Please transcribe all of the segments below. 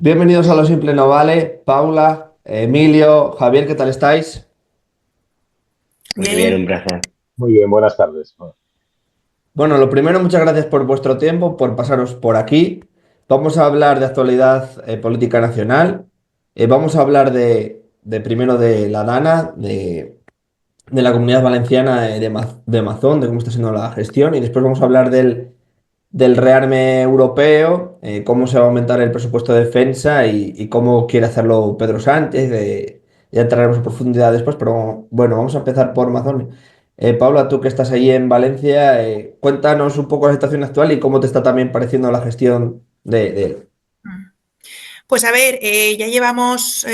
Bienvenidos a Lo Simple No Vale. Paula, Emilio, Javier, ¿qué tal estáis? Muy bien, un Bien, placer. Muy bien, buenas tardes. Bueno, lo primero, muchas gracias por vuestro tiempo, por pasaros por aquí. Vamos a hablar de actualidad política nacional. Vamos a hablar de primero de la DANA, de la Comunidad Valenciana de Amazon, de cómo está siendo la gestión, y después vamos a hablar del rearme europeo, cómo se va a aumentar el presupuesto de defensa y cómo quiere hacerlo Pedro Sánchez. Ya entraremos en profundidad después, pero bueno, vamos a empezar por Amazon. Paula, tú que estás ahí en Valencia, cuéntanos un poco la situación actual y cómo te está también pareciendo la gestión de él. pues a ver, ya llevamos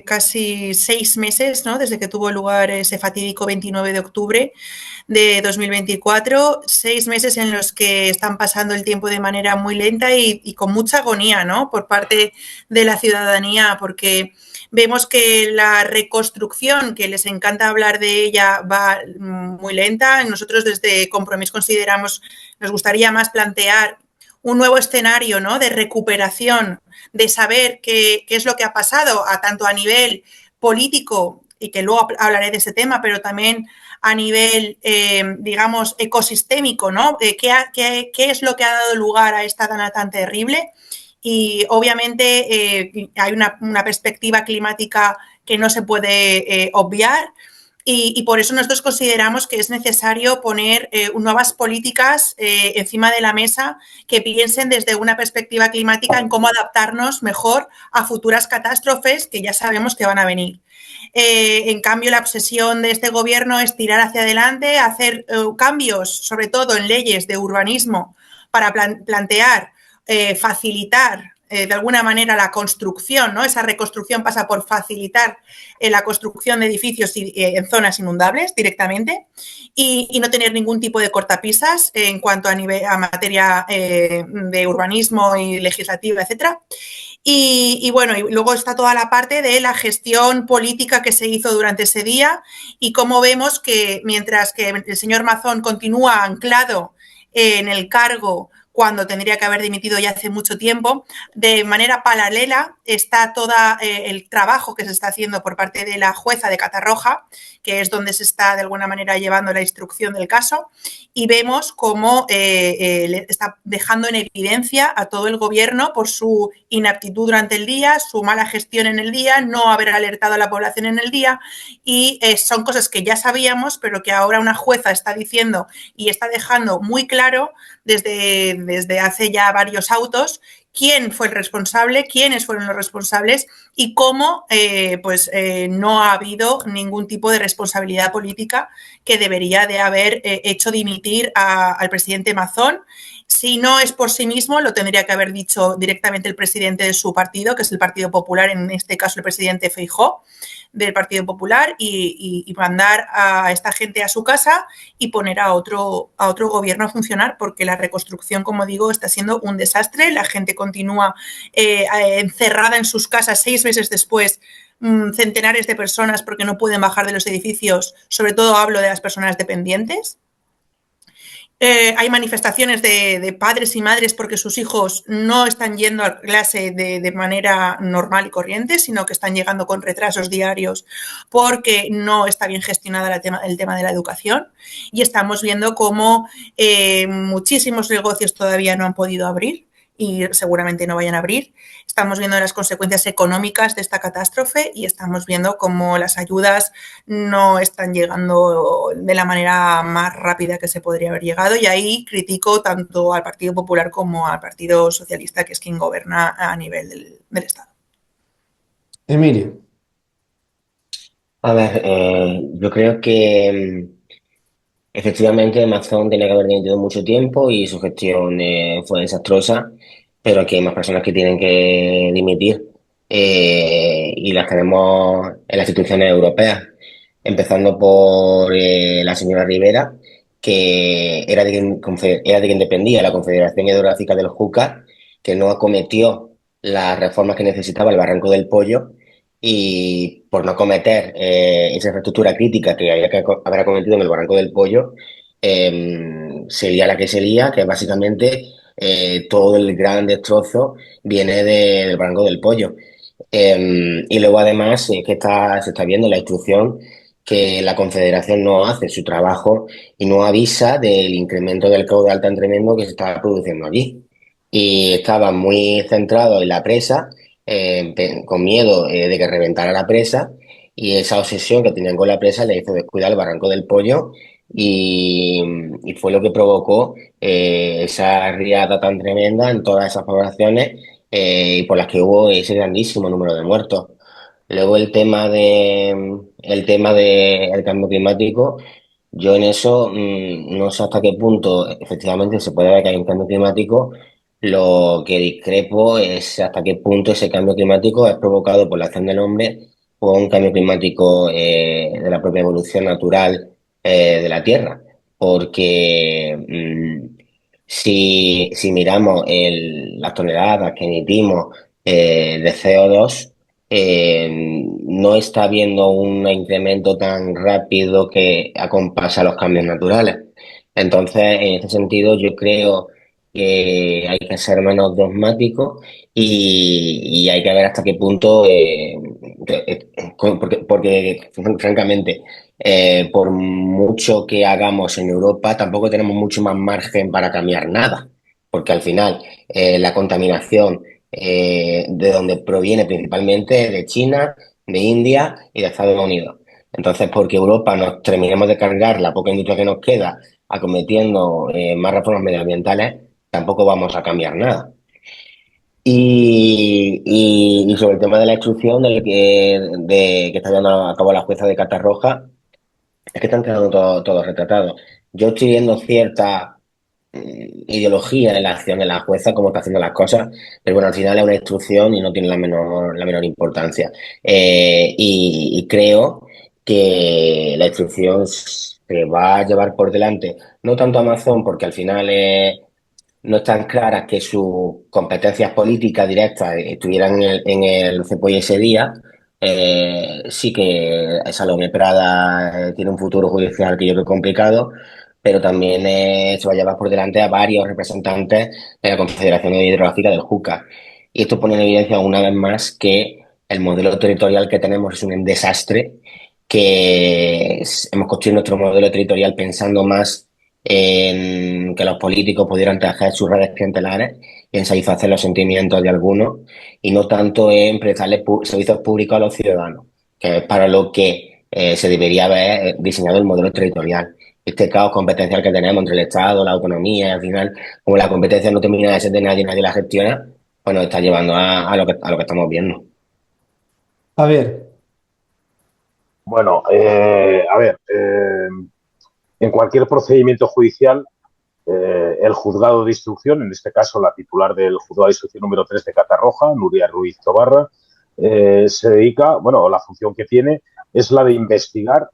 casi 6 meses, ¿no? Desde que tuvo lugar ese fatídico 29 de octubre de 2024, 6 meses en los que están pasando el tiempo de manera muy lenta y con mucha agonía, ¿no? Por parte de la ciudadanía, porque vemos que la reconstrucción, que les encanta hablar de ella, va muy lenta. Nosotros desde Compromís consideramos, nos gustaría más plantear un nuevo escenario, ¿no? De recuperación, de saber qué es lo que ha pasado, tanto a nivel político, y que luego hablaré de ese tema, pero también a nivel, digamos, ecosistémico, ¿no? ¿Qué es lo que ha dado lugar a esta dana tan terrible? Y obviamente hay una perspectiva climática que no se puede obviar. Y por eso nosotros consideramos que es necesario poner nuevas políticas encima de la mesa que piensen desde una perspectiva climática en cómo adaptarnos mejor a futuras catástrofes que ya sabemos que van a venir. En cambio, la obsesión de este gobierno es tirar hacia adelante, hacer cambios, sobre todo en leyes de urbanismo, para plantear, facilitar de alguna manera la construcción, ¿no? Esa reconstrucción pasa por facilitar la construcción de edificios en zonas inundables directamente y no tener ningún tipo de cortapisas en cuanto a materia de urbanismo y legislativa, etcétera. Bueno, y luego está toda la parte de la gestión política que se hizo durante ese día y cómo vemos que mientras que el señor Mazón continúa anclado en el cargo cuando tendría que haber dimitido ya hace mucho tiempo, de manera paralela está todo el trabajo que se está haciendo por parte de la jueza de Catarroja, que es donde se está de alguna manera llevando la instrucción del caso, y vemos cómo está dejando en evidencia a todo el gobierno por su inaptitud durante el día, su mala gestión en el día, no haber alertado a la población en el día, y son cosas que ya sabíamos, pero que ahora una jueza está diciendo y está dejando muy claro desde hace ya varios autos quién fue el responsable, quiénes fueron los responsables y cómo no ha habido ningún tipo de responsabilidad política que debería de haber hecho dimitir al presidente Mazón. Si no es por sí mismo, lo tendría que haber dicho directamente el presidente de su partido, que es el Partido Popular, en este caso el presidente Feijóo del Partido Popular, y mandar a esta gente a su casa y poner a otro gobierno a funcionar, porque la reconstrucción, como digo, está siendo un desastre. La gente continúa encerrada en sus casas 6 meses después, centenares de personas porque no pueden bajar de los edificios, sobre todo hablo de las personas dependientes. Hay manifestaciones de padres y madres porque sus hijos no están yendo a clase de manera normal y corriente, sino que están llegando con retrasos diarios porque no está bien gestionada el tema de la educación. Y estamos viendo cómo muchísimos negocios todavía no han podido abrir y seguramente no vayan a abrir. Estamos viendo las consecuencias económicas de esta catástrofe y estamos viendo cómo las ayudas no están llegando de la manera más rápida que se podría haber llegado, y ahí critico tanto al Partido Popular como al Partido Socialista, que es quien gobierna a nivel del Estado. Emilio. A ver, yo creo que efectivamente Amazon tenía que haber dimitido mucho tiempo y su gestión fue desastrosa, pero aquí hay más personas que tienen que dimitir y las tenemos en las instituciones europeas, empezando por la señora Rivera, que era de quien dependía la Confederación Hidrográfica del Júcar, que no acometió las reformas que necesitaba el Barranco del Pollo y por no cometer esa infraestructura crítica que había que haber acometido en el Barranco del Pollo, sería la que sería, que básicamente todo el gran destrozo viene del Barranco del Pollo. Y luego además es que se está viendo la instrucción que la Confederación no hace su trabajo y no avisa del incremento del caudal tan tremendo que se está produciendo allí. Y estaban muy centrados en la presa, con miedo de que reventara la presa, y esa obsesión que tenían con la presa le hizo descuidar el Barranco del Pollo y, y fue lo que provocó esa riada tan tremenda en todas esas poblaciones y por las que hubo ese grandísimo número de muertos. Luego el tema del cambio climático, yo en eso no sé hasta qué punto efectivamente se puede ver que hay un cambio climático. Lo que discrepo es hasta qué punto ese cambio climático es provocado por la acción del hombre o un cambio climático de la propia evolución natural de la Tierra. Porque si miramos las toneladas que emitimos de CO2, no está habiendo un incremento tan rápido que acompasa los cambios naturales. Entonces, en ese sentido, yo creo que hay que ser menos dogmático y hay que ver hasta qué punto, porque, francamente, por mucho que hagamos en Europa, tampoco tenemos mucho más margen para cambiar nada, porque al final la contaminación de donde proviene principalmente de China, de India y de Estados Unidos. Entonces, porque Europa nos terminemos de cargar la poca industria que nos queda acometiendo más reformas medioambientales, tampoco vamos a cambiar nada. Y sobre el tema de la instrucción que está llevando a cabo la jueza de Catarroja, es que están quedando todos retratados. Yo estoy viendo cierta ideología en la acción de la jueza, cómo está haciendo las cosas, pero bueno, al final es una instrucción y no tiene la menor importancia. Y creo que la instrucción se va a llevar por delante, no tanto Amazon, porque al final no están claras que sus competencias políticas directas estuvieran en el CEPOI ese día. Sí que Salomé Prada tiene un futuro judicial que yo creo complicado, pero también se va a llevar por delante a varios representantes de la Confederación Hidrográfica del Júcar. Y esto pone en evidencia una vez más que el modelo territorial que tenemos es un desastre, que hemos construido nuestro modelo territorial pensando más en que los políticos pudieran tejer sus redes clientelares y en satisfacer los sentimientos de algunos y no tanto en prestarles servicios públicos a los ciudadanos, que es para lo que se debería haber diseñado el modelo territorial. Este caos competencial que tenemos entre el Estado, la autonomía, y al final, como la competencia no termina de ser de nadie, nadie la gestiona, pues nos está llevando a lo que estamos viendo. A ver, Bueno, a ver, en cualquier procedimiento judicial, el juzgado de instrucción, en este caso la titular del juzgado de instrucción número 3 de Catarroja, Nuria Ruiz Tobarra, se dedica, bueno, la función que tiene es la de investigar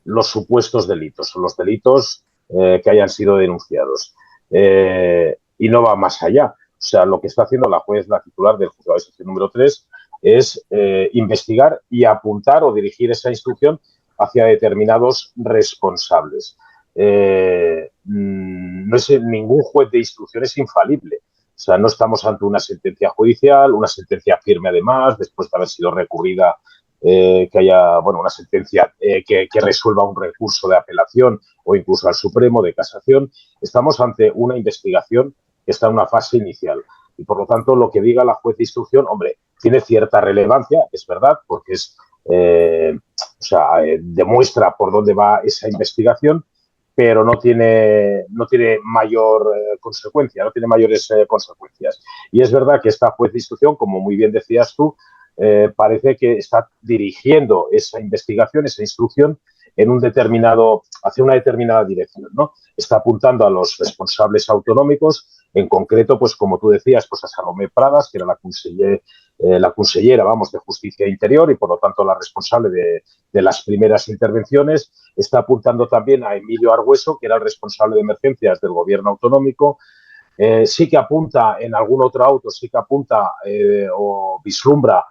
los supuestos delitos, o los delitos que hayan sido denunciados. Y no va más allá. O sea, lo que está haciendo la juez, la titular del juzgado de instrucción número 3, es investigar y apuntar o dirigir esa instrucción hacia determinados responsables. No es ningún juez de instrucción es infalible. O sea, no estamos ante una sentencia judicial, una sentencia firme además, después de haber sido recurrida, que haya, bueno, una sentencia que resuelva un recurso de apelación o incluso al Supremo de casación. Estamos ante una investigación que está en una fase inicial. Y por lo tanto, lo que diga la juez de instrucción, hombre, tiene cierta relevancia, es verdad, porque demuestra por dónde va esa investigación, pero no tiene mayor consecuencia, no tiene mayores consecuencias. Y es verdad que esta juez de instrucción, como muy bien decías tú, parece que está dirigiendo esa investigación, esa instrucción, hacia una determinada dirección, ¿no? Está apuntando a los responsables autonómicos, en concreto, pues como tú decías, pues a Salomé Pradas, que era la consellera, vamos, de Justicia e Interior y por lo tanto la responsable de las primeras intervenciones. Está apuntando también a Emilio Argüeso, que era el responsable de emergencias del gobierno autonómico. Sí que apunta en algún otro auto, sí que apunta o vislumbra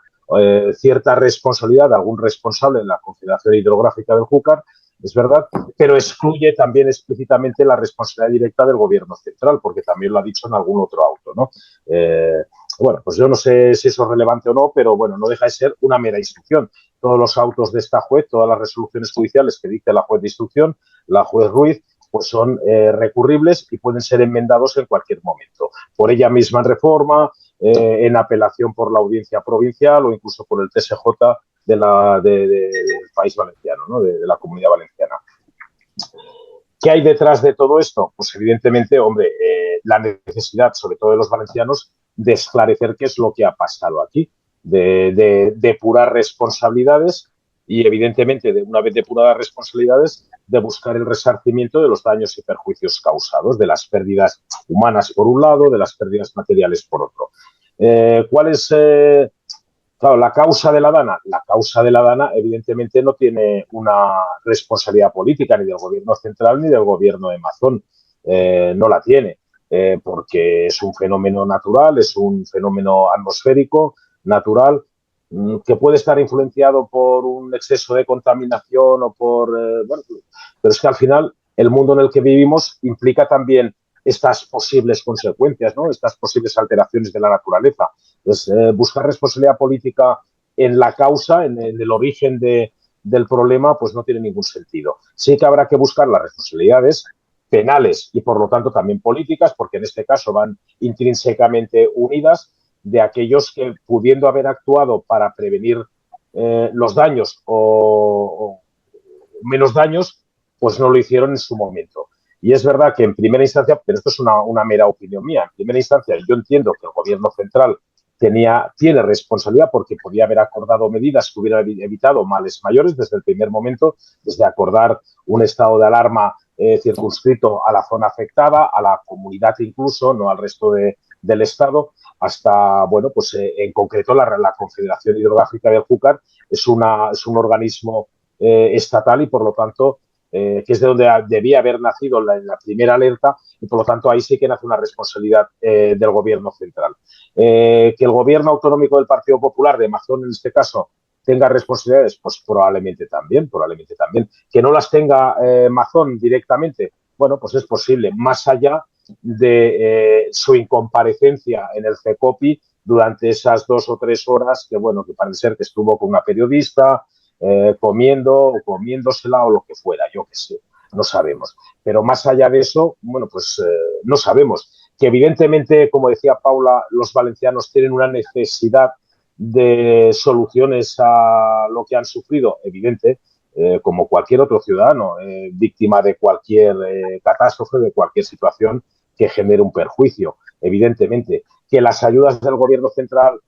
cierta responsabilidad de algún responsable de la Confederación Hidrográfica del Júcar. es verdad, pero excluye también explícitamente la responsabilidad directa del gobierno central, porque también lo ha dicho en algún otro auto, ¿no? Bueno, pues yo no sé si eso es relevante o no, pero bueno, no deja de ser una mera instrucción. Todos los autos de esta juez, todas las resoluciones judiciales que dicte la juez de instrucción, la juez Ruiz, pues son recurribles y pueden ser enmendados en cualquier momento. Por ella misma en reforma, en apelación por la audiencia provincial o incluso por el TSJ del país valenciano, ¿no? de la Comunidad Valenciana. ¿Qué hay detrás de todo esto? Pues evidentemente, hombre, la necesidad, sobre todo de los valencianos, de esclarecer qué es lo que ha pasado aquí, de depurar responsabilidades y, evidentemente, una vez depuradas responsabilidades, de buscar el resarcimiento de los daños y perjuicios causados, de las pérdidas humanas por un lado, de las pérdidas materiales por otro. ¿Cuál es claro, la causa de la Dana? La causa de la Dana, evidentemente, no tiene una responsabilidad política ni del gobierno central ni del gobierno de Mazón. No la tiene, porque es un fenómeno natural, es un fenómeno atmosférico, natural, que puede estar influenciado por un exceso de contaminación o por... bueno, pero es que al final el mundo en el que vivimos implica también estas posibles consecuencias, ¿no? Estas posibles alteraciones de la naturaleza. Pues, buscar responsabilidad política en la causa, en el origen del problema, pues no tiene ningún sentido. Sí que habrá que buscar las responsabilidades penales y, por lo tanto, también políticas, porque en este caso van intrínsecamente unidas, de aquellos que, pudiendo haber actuado para prevenir los daños o menos daños, pues no lo hicieron en su momento. Y es verdad que en primera instancia, pero esto es una mera opinión mía, en primera instancia yo entiendo que el gobierno central tiene responsabilidad porque podía haber acordado medidas que hubieran evitado males mayores desde el primer momento, desde acordar un estado de alarma circunscrito a la zona afectada, a la comunidad incluso, no al resto del Estado, hasta, bueno, pues en concreto la Confederación Hidrográfica del Júcar es un organismo estatal y, por lo tanto, que es de donde debía haber nacido la primera alerta y, por lo tanto, ahí sí que nace una responsabilidad del gobierno central. Que el gobierno autonómico del Partido Popular, de Mazón en este caso, tenga responsabilidades, pues probablemente también. Que no las tenga Mazón directamente, bueno, pues es posible, más allá de su incomparecencia en el CECOPI durante esas 2 o 3 horas que, bueno, que parece ser que estuvo con una periodista, comiendo o comiéndosela o lo que fuera, yo qué sé, no sabemos. Pero más allá de eso, bueno, pues no sabemos. Que evidentemente, como decía Paula, los valencianos tienen una necesidad de soluciones a lo que han sufrido, evidente, como cualquier otro ciudadano, víctima de cualquier catástrofe, de cualquier situación que genere un perjuicio, evidentemente. Que las ayudas del gobierno central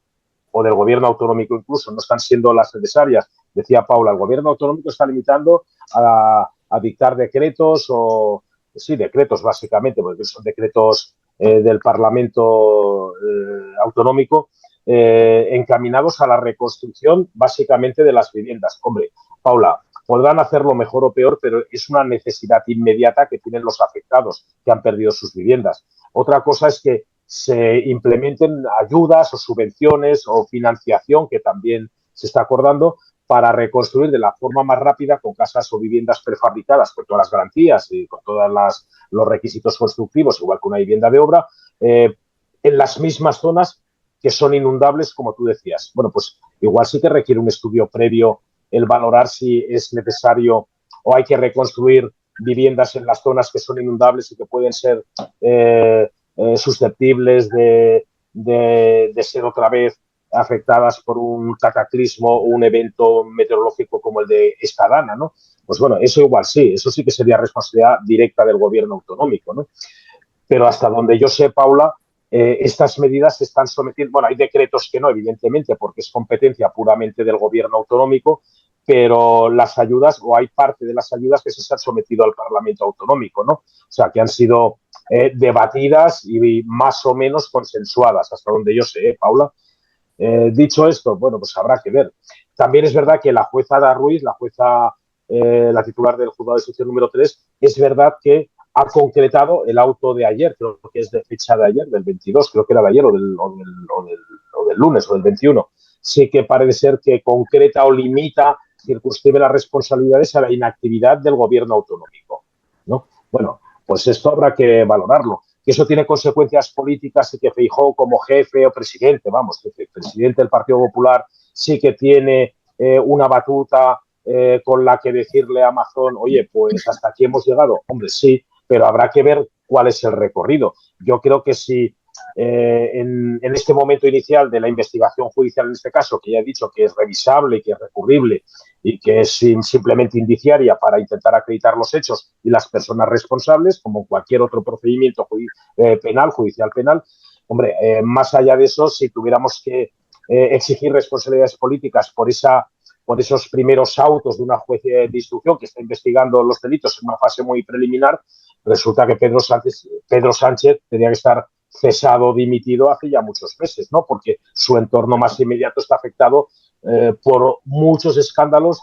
o del gobierno autonómico incluso no están siendo las necesarias. Decía Paula, el gobierno autonómico está limitando a dictar decretos o, sí, decretos básicamente, porque son decretos del Parlamento autonómico encaminados a la reconstrucción básicamente de las viviendas. Hombre, Paula, podrán hacerlo mejor o peor, pero es una necesidad inmediata que tienen los afectados que han perdido sus viviendas. Otra cosa es que se implementen ayudas o subvenciones o financiación, que también se está acordando, para reconstruir de la forma más rápida con casas o viviendas prefabricadas, con todas las garantías y con todos los requisitos constructivos, igual que una vivienda de obra, en las mismas zonas que son inundables, como tú decías. Bueno, pues igual sí que requiere un estudio previo el valorar si es necesario o hay que reconstruir viviendas en las zonas que son inundables y que pueden ser susceptibles de ser otra vez afectadas por un cataclismo o un evento meteorológico como el de esta Dana, ¿no? Pues bueno, eso igual sí, eso sí que sería responsabilidad directa del gobierno autonómico, ¿no? Pero hasta donde yo sé, Paula, estas medidas se están sometiendo, bueno, hay decretos que no, evidentemente, porque es competencia puramente del gobierno autonómico, pero las ayudas, o hay parte de las ayudas que se han sometido al Parlamento autonómico, ¿no? O sea, que han sido debatidas y más o menos consensuadas, hasta donde yo sé, Paula. Dicho esto, bueno, pues habrá que ver. También es verdad que la jueza Ada Ruiz, la titular del juzgado de instrucción número 3, es verdad que ha concretado el auto de ayer, creo que es de fecha de ayer, del 22, creo que era de ayer o del lunes o del 21. Sí que parece ser que concreta o limita circunscribe las responsabilidades a la inactividad del gobierno autonómico, ¿no? Bueno, pues esto habrá que valorarlo. Que eso tiene consecuencias políticas y que Feijóo como jefe o presidente, vamos, que el presidente del Partido Popular sí que tiene una batuta con la que decirle a Amazon, oye, pues hasta aquí hemos llegado. Hombre, sí, pero habrá que ver cuál es el recorrido. Yo creo que si en este momento inicial de la investigación judicial, en este caso, que ya he dicho que es revisable y que es recurrible y que es simplemente indiciaria para intentar acreditar los hechos y las personas responsables, como cualquier otro procedimiento penal, judicial penal, hombre, más allá de eso, si tuviéramos que exigir responsabilidades políticas por esos primeros autos de una juez de instrucción que está investigando los delitos en una fase muy preliminar, resulta que Pedro Sánchez tenía que estar cesado, dimitido hace ya muchos meses, ¿no? Porque su entorno más inmediato está afectado por muchos escándalos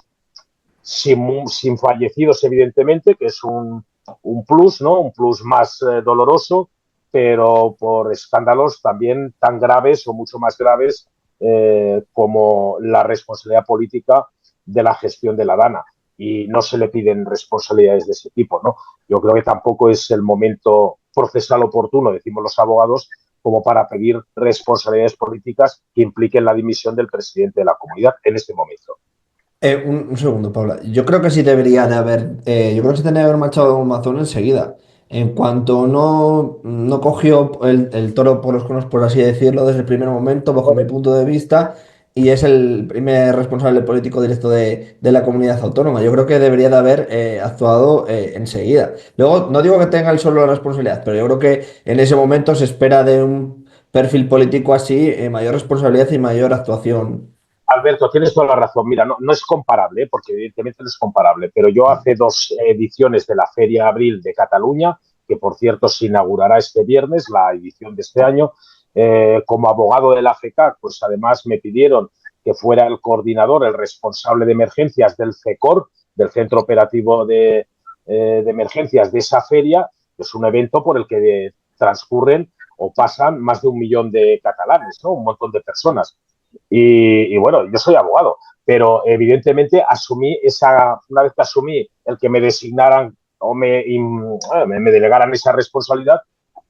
sin fallecidos, evidentemente, que es un plus, ¿no? Un plus más doloroso, pero por escándalos también tan graves o mucho más graves como la responsabilidad política de la gestión de la DANA. Y no se le piden responsabilidades de ese tipo, ¿no? Yo creo que tampoco es el momento procesal oportuno, decimos los abogados, como para pedir responsabilidades políticas que impliquen la dimisión del presidente de la comunidad en este momento. Un segundo, Paula. Yo creo que sí debería de haber. Yo creo que se tenía que haber marchado a Amazon enseguida. En cuanto no cogió el toro por los cuernos, por así decirlo, desde el primer momento, bajo mi punto de vista, y es el primer responsable político directo de la comunidad autónoma. Yo creo que debería de haber actuado enseguida. Luego, no digo que tenga él solo la responsabilidad, pero yo creo que en ese momento se espera de un perfil político así mayor responsabilidad y mayor actuación. Alberto, tienes toda la razón. Mira, no es comparable, porque evidentemente no es comparable, pero yo hace 2 ediciones de la Feria Abril de Cataluña, que por cierto se inaugurará este viernes, la edición de este año, como abogado de la FECAC, pues además me pidieron que fuera el coordinador, el responsable de emergencias del CECOR, del Centro Operativo de Emergencias de esa feria, que es un evento por el que transcurren o pasan más de 1 millón de catalanes, ¿no? Un montón de personas. Y bueno, yo soy abogado, pero evidentemente una vez que asumí el que me designaran o me delegaran esa responsabilidad,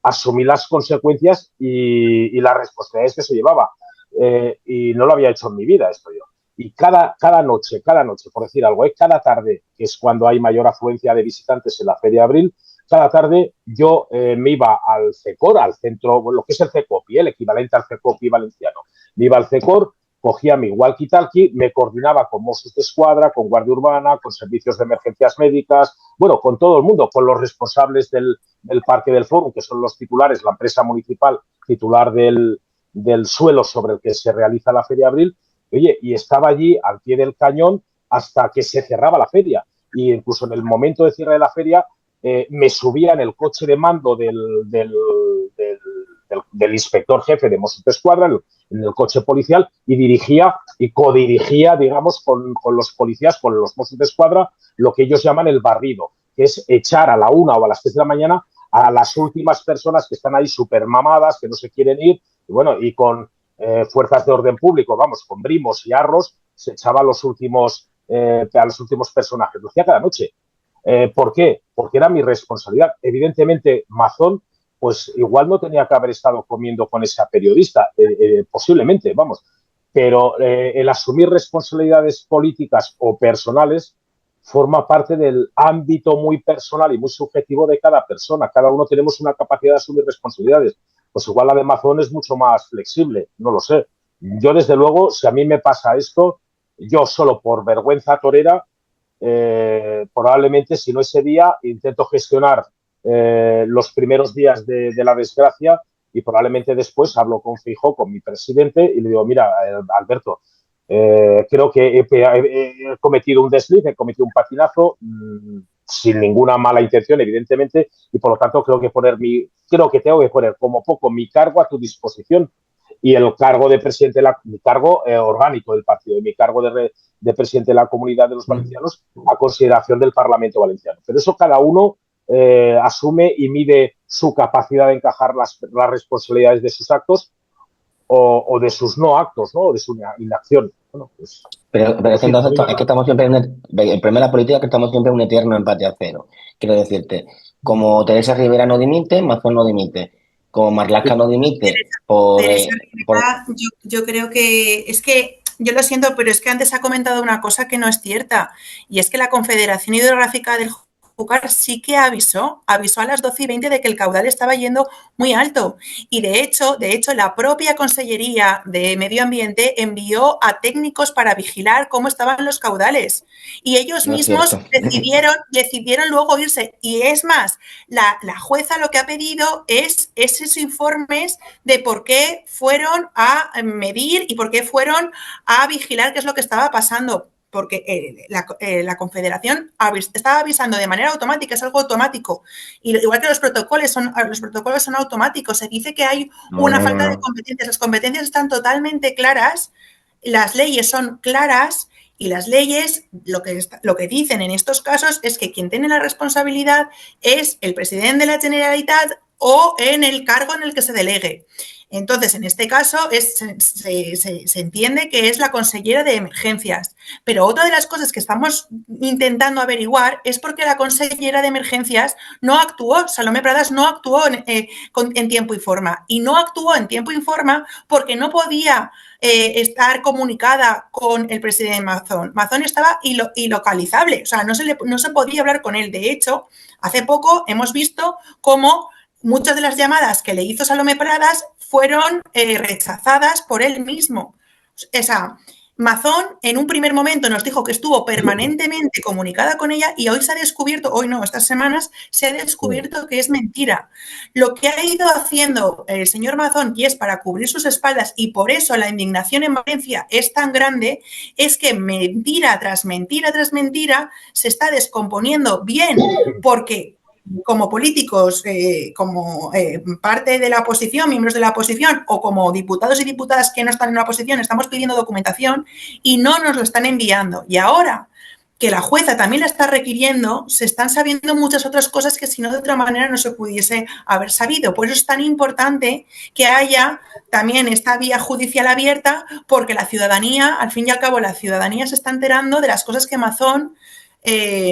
asumí las consecuencias y las responsabilidades que se llevaba. Y no lo había hecho en mi vida esto yo. Y cada noche, por decir algo, cada tarde, que es cuando hay mayor afluencia de visitantes en la Feria de Abril, cada tarde yo me iba al CECOR, al centro, lo que es el CECOPI, el equivalente al CECOPI valenciano. Me iba al CECOR, cogía mi walkie-talkie, me coordinaba con Mossos d'Esquadra, con Guardia Urbana, con servicios de emergencias médicas, bueno, con todo el mundo, con los responsables del Parque del Fórum, que son los titulares, la empresa municipal titular del suelo sobre el que se realiza la Feria de Abril. Oye, y estaba allí al pie del cañón hasta que se cerraba la feria. Y incluso en el momento de cierre de la feria me subía en el coche de mando del inspector jefe de Mossos d'Esquadra, en el coche policial, y dirigía y codirigía, digamos, con los policías, con los Mossos d'Esquadra, lo que ellos llaman el barrido, que es echar a la 1 o a las 3 de la mañana a las últimas personas que están ahí súper mamadas, que no se quieren ir, y bueno, y con fuerzas de orden público, vamos, con brimos y arros, se echaba a los últimos personajes. Lo hacía cada noche. ¿Por qué? Porque era mi responsabilidad. Evidentemente, Mazón, pues igual no tenía que haber estado comiendo con esa periodista, posiblemente, vamos, pero el asumir responsabilidades políticas o personales forma parte del ámbito muy personal y muy subjetivo de cada persona. Cada uno tenemos una capacidad de asumir responsabilidades. Pues igual la de Mazón es mucho más flexible, no lo sé. Yo, desde luego, si a mí me pasa esto, yo solo por vergüenza torera, probablemente, si no ese día, intento gestionar los primeros días de la desgracia y probablemente después hablo con Feijóo, con mi presidente, y le digo, mira, Alberto, creo que he cometido un desliz, he cometido un patinazo, sin ninguna mala intención, evidentemente, y por lo tanto creo que tengo que poner como poco mi cargo a tu disposición y el cargo de presidente, mi cargo orgánico del partido, y mi cargo de presidente de la Comunidad de los Valencianos a consideración del Parlamento Valenciano. Pero eso cada uno asume y mide su capacidad de encajar las responsabilidades de sus actos o de sus no actos, ¿no? O de su inacción. Bueno, pues, Pero es que entonces es que estamos siempre el problema de la política es que estamos siempre en un eterno empate a cero. Quiero decirte, como Teresa Rivera no dimite, Mazón no dimite. Como Marlaska no dimite Teresa por Rivera, yo creo que yo lo siento, pero es que antes ha comentado una cosa que no es cierta, y es que la Confederación Hidrográfica del Júcar sí que avisó a las 12:20 de que el caudal estaba yendo muy alto. Y de hecho, la propia Consellería de Medio Ambiente envió a técnicos para vigilar cómo estaban los caudales. Y ellos no es mismos cierto. decidieron luego irse. Y es más, la jueza lo que ha pedido es esos informes de por qué fueron a medir y por qué fueron a vigilar qué es lo que estaba pasando. Porque la Confederación estaba avisando de manera automática, es algo automático. Y igual que los protocolos son automáticos, se dice que hay No, una no, no, falta de no. competencias. Las competencias están totalmente claras, las leyes son claras y las leyes lo que dicen en estos casos es que quien tiene la responsabilidad es el presidente de la Generalitat o en el cargo en el que se delegue. Entonces, en este caso, se entiende que es la consellera de emergencias. Pero otra de las cosas que estamos intentando averiguar es por qué la consellera de emergencias no actuó, Salomé Pradas no actuó en tiempo y forma. Y no actuó en tiempo y forma porque no podía estar comunicada con el presidente Mazón. Mazón estaba ilocalizable, o sea, no se podía hablar con él. De hecho, hace poco hemos visto cómo muchas de las llamadas que le hizo Salomé Pradas fueron rechazadas por él mismo. O sea, Mazón en un primer momento nos dijo que estuvo permanentemente comunicada con ella y hoy se ha descubierto, hoy no, estas semanas se ha descubierto que es mentira. Lo que ha ido haciendo el señor Mazón, y es para cubrir sus espaldas, y por eso la indignación en Valencia es tan grande, es que mentira tras mentira tras mentira se está descomponiendo bien, porque como políticos, como parte de la oposición, miembros de la oposición o como diputados y diputadas que no están en la oposición, estamos pidiendo documentación y no nos lo están enviando. Y ahora que la jueza también la está requiriendo, se están sabiendo muchas otras cosas que si no de otra manera no se pudiese haber sabido. Por eso es tan importante que haya también esta vía judicial abierta, porque la ciudadanía, al fin y al cabo, la ciudadanía se está enterando de las cosas que Mazón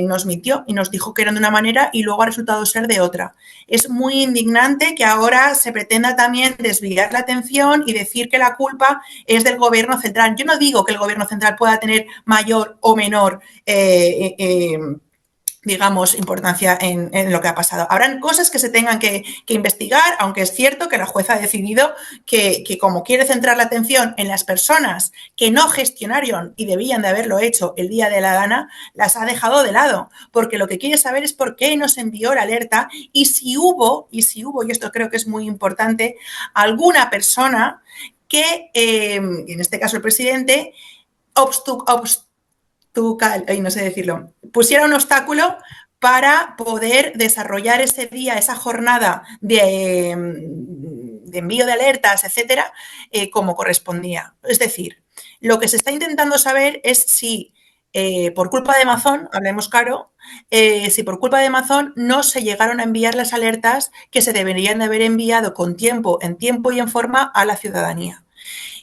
nos mintió y nos dijo que eran de una manera y luego ha resultado ser de otra. Es muy indignante que ahora se pretenda también desviar la atención y decir que la culpa es del gobierno central. Yo no digo que el gobierno central pueda tener mayor o menor digamos, importancia en lo que ha pasado. Habrán cosas que se tengan que investigar, aunque es cierto que la jueza ha decidido que como quiere centrar la atención en las personas que no gestionaron y debían de haberlo hecho el día de la Dana, las ha dejado de lado, porque lo que quiere saber es por qué nos envió la alerta y si hubo, y esto creo que es muy importante, alguna persona que, en este caso el presidente, no sé decirlo, pusiera un obstáculo para poder desarrollar ese día, esa jornada de envío de alertas, etcétera, como correspondía. Es decir, lo que se está intentando saber es si por culpa de Amazon, hablemos claro, si por culpa de Amazon no se llegaron a enviar las alertas que se deberían de haber enviado con tiempo, en tiempo y en forma a la ciudadanía.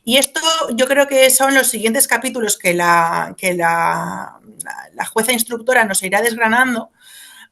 Y esto yo creo que son los siguientes capítulos que la jueza instructora nos irá desgranando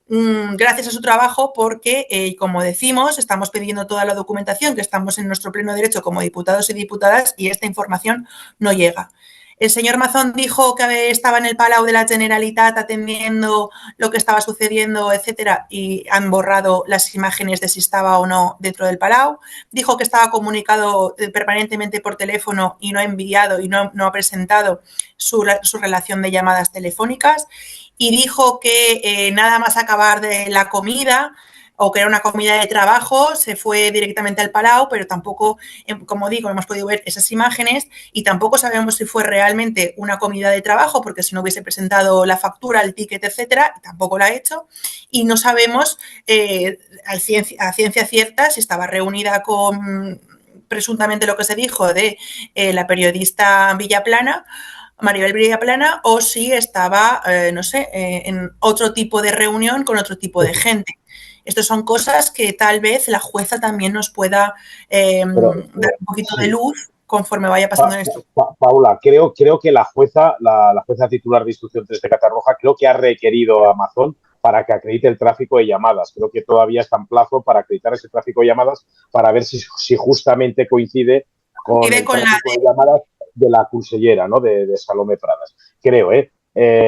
gracias a su trabajo porque, como decimos, estamos pidiendo toda la documentación que estamos en nuestro pleno derecho como diputados y diputadas y esta información no llega. El señor Mazón dijo que estaba en el Palau de la Generalitat atendiendo lo que estaba sucediendo, etcétera, y han borrado las imágenes de si estaba o no dentro del Palau. Dijo que estaba comunicado permanentemente por teléfono y no ha enviado y no ha presentado su relación de llamadas telefónicas. Y dijo que nada más acabar de la comida o que era una comida de trabajo, se fue directamente al Palau, pero tampoco, como digo, hemos podido ver esas imágenes y tampoco sabemos si fue realmente una comida de trabajo, porque si no hubiese presentado la factura, el ticket, etcétera, tampoco la ha hecho. Y no sabemos a ciencia cierta si estaba reunida con presuntamente lo que se dijo de la periodista Villaplana, Maribel Villaplana, o si estaba, no sé, en otro tipo de reunión con otro tipo de gente. Estas son cosas que tal vez la jueza también nos pueda dar un poquito de sí. luz conforme vaya pasando en esto. Paula, creo que la jueza titular de instrucción 3 de Catarroja, creo que ha requerido a Amazon para que acredite el tráfico de llamadas. Creo que todavía está en plazo para acreditar ese tráfico de llamadas para ver si justamente coincide con el Con tráfico de llamadas de la consellera, ¿no? De Salomé Pradas. Creo, ¿eh?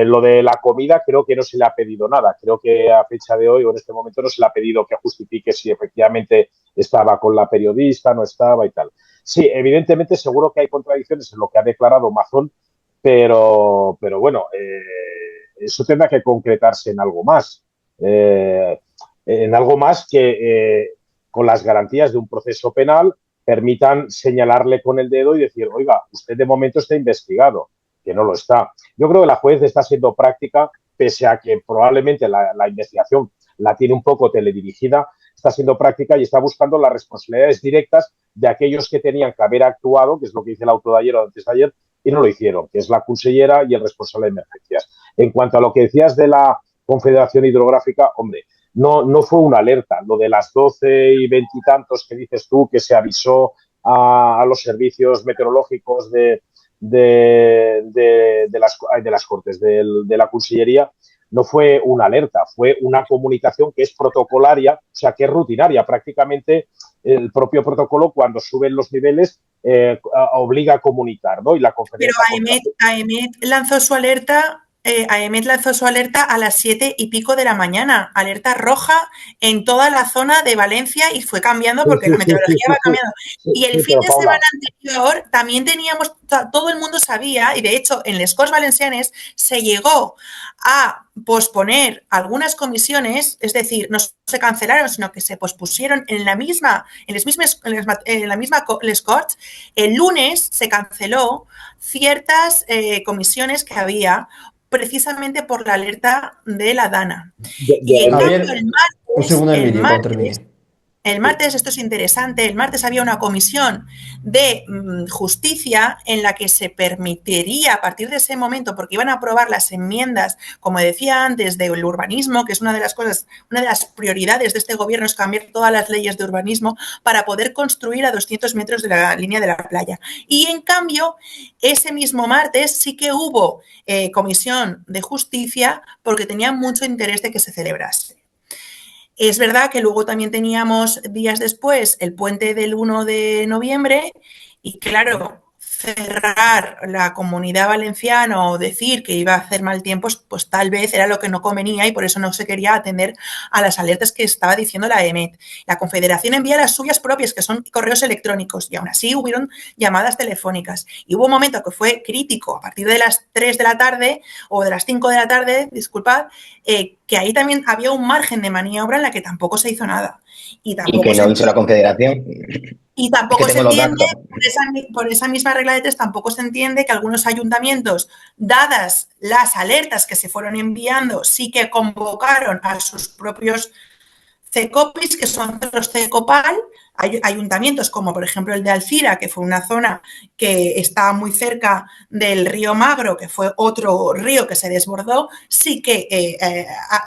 Lo de la comida creo que no se le ha pedido nada. Creo que a fecha de hoy o en este momento no se le ha pedido que justifique si efectivamente estaba con la periodista, no estaba y tal. Sí, evidentemente seguro que hay contradicciones en lo que ha declarado Mazón, pero bueno, eso tendrá que concretarse en algo más que con las garantías de un proceso penal permitan señalarle con el dedo y decir, oiga, usted de momento está investigado, que no lo está. Yo creo que la juez está siendo práctica, pese a que probablemente la investigación la tiene un poco teledirigida, está siendo práctica y está buscando las responsabilidades directas de aquellos que tenían que haber actuado, que es lo que dice el auto de ayer o antes de ayer, y no lo hicieron, que es la consellera y el responsable de emergencias. En cuanto a lo que decías de la Confederación Hidrográfica, hombre, no fue una alerta. Lo de las 12 y veintitantos que dices tú, que se avisó a los servicios meteorológicos de las Cortes, de la Consellería, no fue una alerta, fue una comunicación que es protocolaria, o sea, que es rutinaria. Prácticamente el propio protocolo, cuando suben los niveles, obliga a comunicar, ¿no? Y la Pero conferencia... AEMET lanzó su alerta. AEMET lanzó su alerta a las 7:00 de la mañana, alerta roja en toda la zona de Valencia y fue cambiando porque la meteorología va cambiando. Y el fin de semana anterior también teníamos, todo el mundo sabía, y de hecho en les Corts Valencianes se llegó a posponer algunas comisiones, es decir, no se cancelaron, sino que se pospusieron en la misma les Corts. El lunes se canceló ciertas comisiones que había precisamente por la alerta de la DANA. Y en Javier, cambio un segundo, Emilio, cuando termine. el martes, esto es interesante, el martes había una comisión de justicia en la que se permitiría a partir de ese momento, porque iban a aprobar las enmiendas, como decía antes, del urbanismo, que es una de las cosas, una de las prioridades de este gobierno es cambiar todas las leyes de urbanismo para poder construir a 200 metros de la línea de la playa. Y en cambio, ese mismo martes sí que hubo comisión de justicia porque tenía mucho interés de que se celebrase. Es verdad que luego también teníamos días después el puente del 1 de noviembre y claro, cerrar la Comunidad Valenciana o decir que iba a hacer mal tiempo, pues tal vez era lo que no convenía y por eso no se quería atender a las alertas que estaba diciendo la EMET. La Confederación envía las suyas propias, que son correos electrónicos, y aún así hubieron llamadas telefónicas. Y hubo un momento que fue crítico, a partir de las 3 de la tarde o de las 5 de la tarde, disculpad, que ahí también había un margen de maniobra en la que tampoco se hizo nada. Y que no hizo la Confederación. Y tampoco se entiende, por esa misma regla de tres, tampoco se entiende que algunos ayuntamientos, dadas las alertas que se fueron enviando, sí que convocaron a sus propios CECOPIS, que son los CECOPAL, ayuntamientos como por ejemplo el de Alcira, que fue una zona que está muy cerca del río Magro, que fue otro río que se desbordó, sí que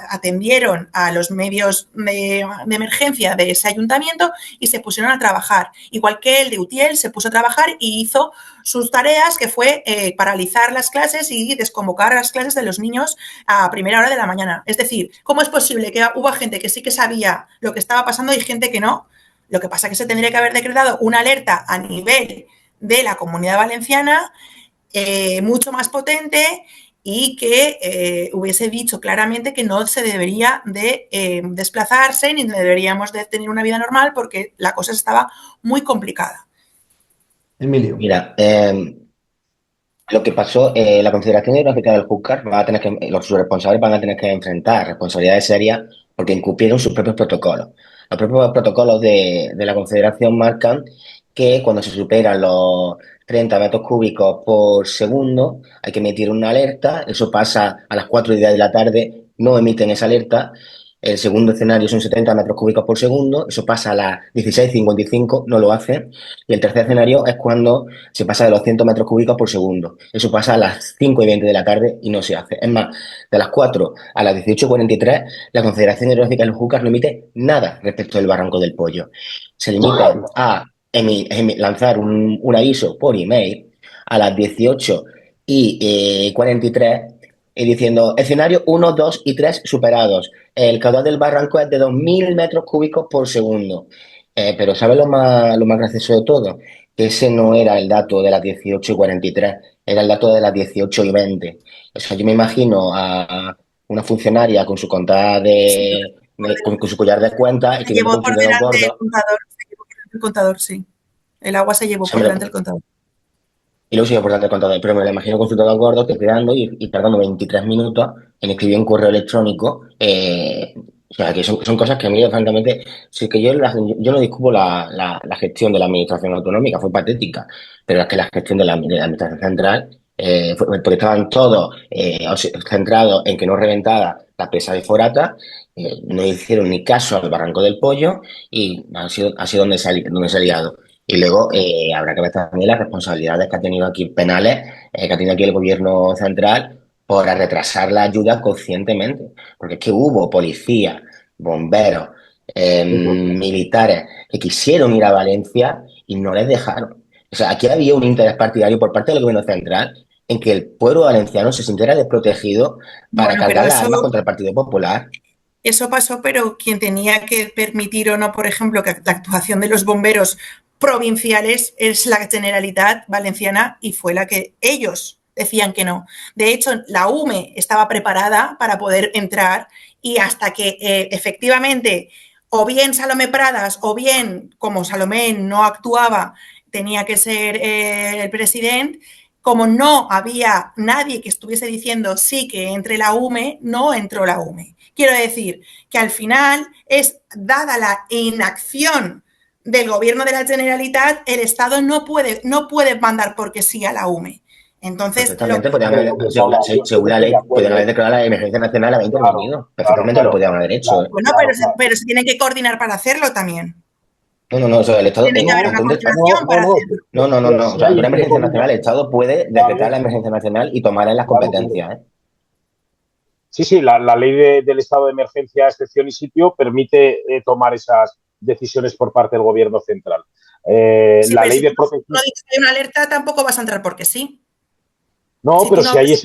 atendieron a los medios de emergencia de ese ayuntamiento y se pusieron a trabajar. Igual que el de Utiel se puso a trabajar y hizo sus tareas, que fue paralizar las clases y desconvocar las clases de los niños a primera hora de la mañana. Es decir, ¿cómo es posible que hubo gente que sí que sabía lo que estaba pasando y gente que no? Lo que pasa es que se tendría que haber decretado una alerta a nivel de la Comunidad Valenciana mucho más potente y que hubiese dicho claramente que no se debería de desplazarse ni deberíamos de tener una vida normal porque la cosa estaba muy complicada. Emilio. Mira, lo que pasó, la Confederación Hidrográfica del Júcar va a tener que, sus responsables van a tener que enfrentar responsabilidades serias porque incumplieron sus propios protocolos. Los propios protocolos de la Confederación marcan que cuando se superan los 30 metros cúbicos por segundo hay que emitir una alerta, eso pasa a las 4:10 de la tarde, no emiten esa alerta El segundo escenario son 70 metros cúbicos por segundo, eso pasa a las 16:55, no lo hace. Y el tercer escenario es cuando se pasa de los 100 metros cúbicos por segundo. Eso pasa a las 5:20 de la tarde y no se hace. Es más, de las 4 a las 18:43, la Confederación Hidrográfica de los Júcar no emite nada respecto del Barranco del Pollo. Se limita a lanzar un aviso por email a las 18:43 diciendo escenario 1, 2 y 3 superados. El caudal del barranco es de 2.000 metros cúbicos por segundo. Pero ¿sabes lo más gracioso de todo? Que ese no era el dato de las 18:43, era el dato de las 18:20. O sea, yo me imagino a una funcionaria con su contada Sí, con su collar de cuentas, se escribiendo llevó con su por dedo delante el gordo. contador, se llevó por delante el contador, sí. El agua se llevó por Hombre, delante el contador. y luego sigue por delante el contador, pero me lo imagino con su dedo gordo tecleando y tardando 23 minutos en escribir un correo electrónico. O sea, que son cosas que a mí, francamente, sí que yo no discuto la gestión de la administración autonómica, fue patética, pero es que la gestión de la administración central, porque estaban todos centrados en que no reventara la presa de Forata, no hicieron ni caso al Barranco del Pollo y ha sido donde se ha liado. Y luego habrá que ver también las responsabilidades que ha tenido aquí penales, que ha tenido aquí el gobierno central por retrasar la ayuda conscientemente. Porque es que hubo policías, bomberos, militares que quisieron ir a Valencia y no les dejaron. O sea, aquí había un interés partidario por parte del gobierno central en que el pueblo valenciano se sintiera desprotegido para Bueno, pero cargar las armas contra el Partido Popular. eso pasó, pero quien tenía que permitir o no, por ejemplo, que la actuación de los bomberos provinciales es la Generalitat Valenciana y fue la que ellos decían que no. De hecho, la UME estaba preparada para poder entrar y hasta que efectivamente o bien Salomé Pradas o bien, como Salomé no actuaba, tenía que ser el presidente, como no había nadie que estuviese diciendo sí que entre la UME, no entró la UME. Quiero decir que al final es, dada la inacción del gobierno de la Generalitat, el Estado no puede mandar porque sí a la UME. Entonces, Perfectamente, Yo según la estoy de ley, podían haber acuerdo. declarado la emergencia nacional, haber Claro, intervenido. claro, Perfectamente lo claro, podían haber hecho. bueno, claro, claro. pero se tienen que coordinar para hacerlo también. No, no, no, o sea, el Estado, Tiene que haber una ante un coordinación para hacerlo. no, no, no, no, o Si sea, ante hay una entre emergencia nacional, el coordinación, Estado puede decretar claro, la emergencia nacional y tomar en las claro, claro. competencias, ¿eh? Sí, sí, la ley del estado de emergencia, excepción y sitio permite tomar esas decisiones por parte del gobierno central. Sí, La pero ley si tú de protección. no dices que hay una alerta, tampoco vas a entrar porque sí. No, Si tú pero no, si hay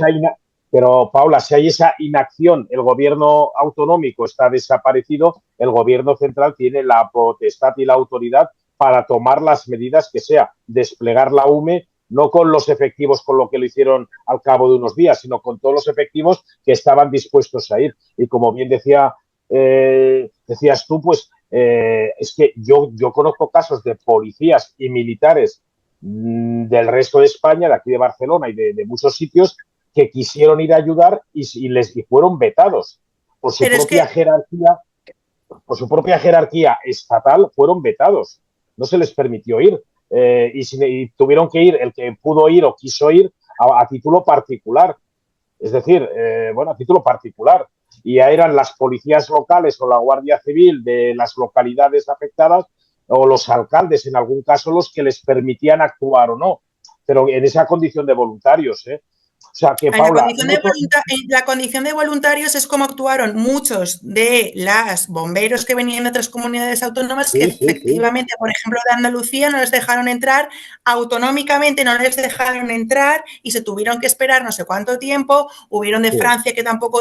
pero Paula, si hay esa inacción, el gobierno autonómico está desaparecido, el gobierno central tiene la potestad y la autoridad para tomar las medidas que sea, desplegar la UME, no con los efectivos con lo que lo hicieron al cabo de unos días, sino con todos los efectivos que estaban dispuestos a ir. Y como bien decías tú, pues es que yo conozco casos de policías y militares del resto de España, de aquí de Barcelona y de muchos sitios, que quisieron ir a ayudar y fueron vetados por su pero es propia que jerarquía, estatal, fueron vetados. No se les permitió ir. Y tuvieron que ir, el que pudo ir o quiso ir, a título particular. Es decir, bueno, a título particular. Y ya eran las policías locales o la Guardia Civil de las localidades afectadas o los alcaldes, en algún caso, los que les permitían actuar o no. Pero en esa condición de voluntarios, ¿eh? O sea que, en Paula, la condición de voluntarios es como actuaron muchos de los bomberos que venían de otras comunidades autónomas que sí, sí, sí, efectivamente, por ejemplo, de Andalucía no les dejaron entrar, autonómicamente no les dejaron entrar y se tuvieron que esperar no sé cuánto tiempo. Hubieron de sí. Francia que tampoco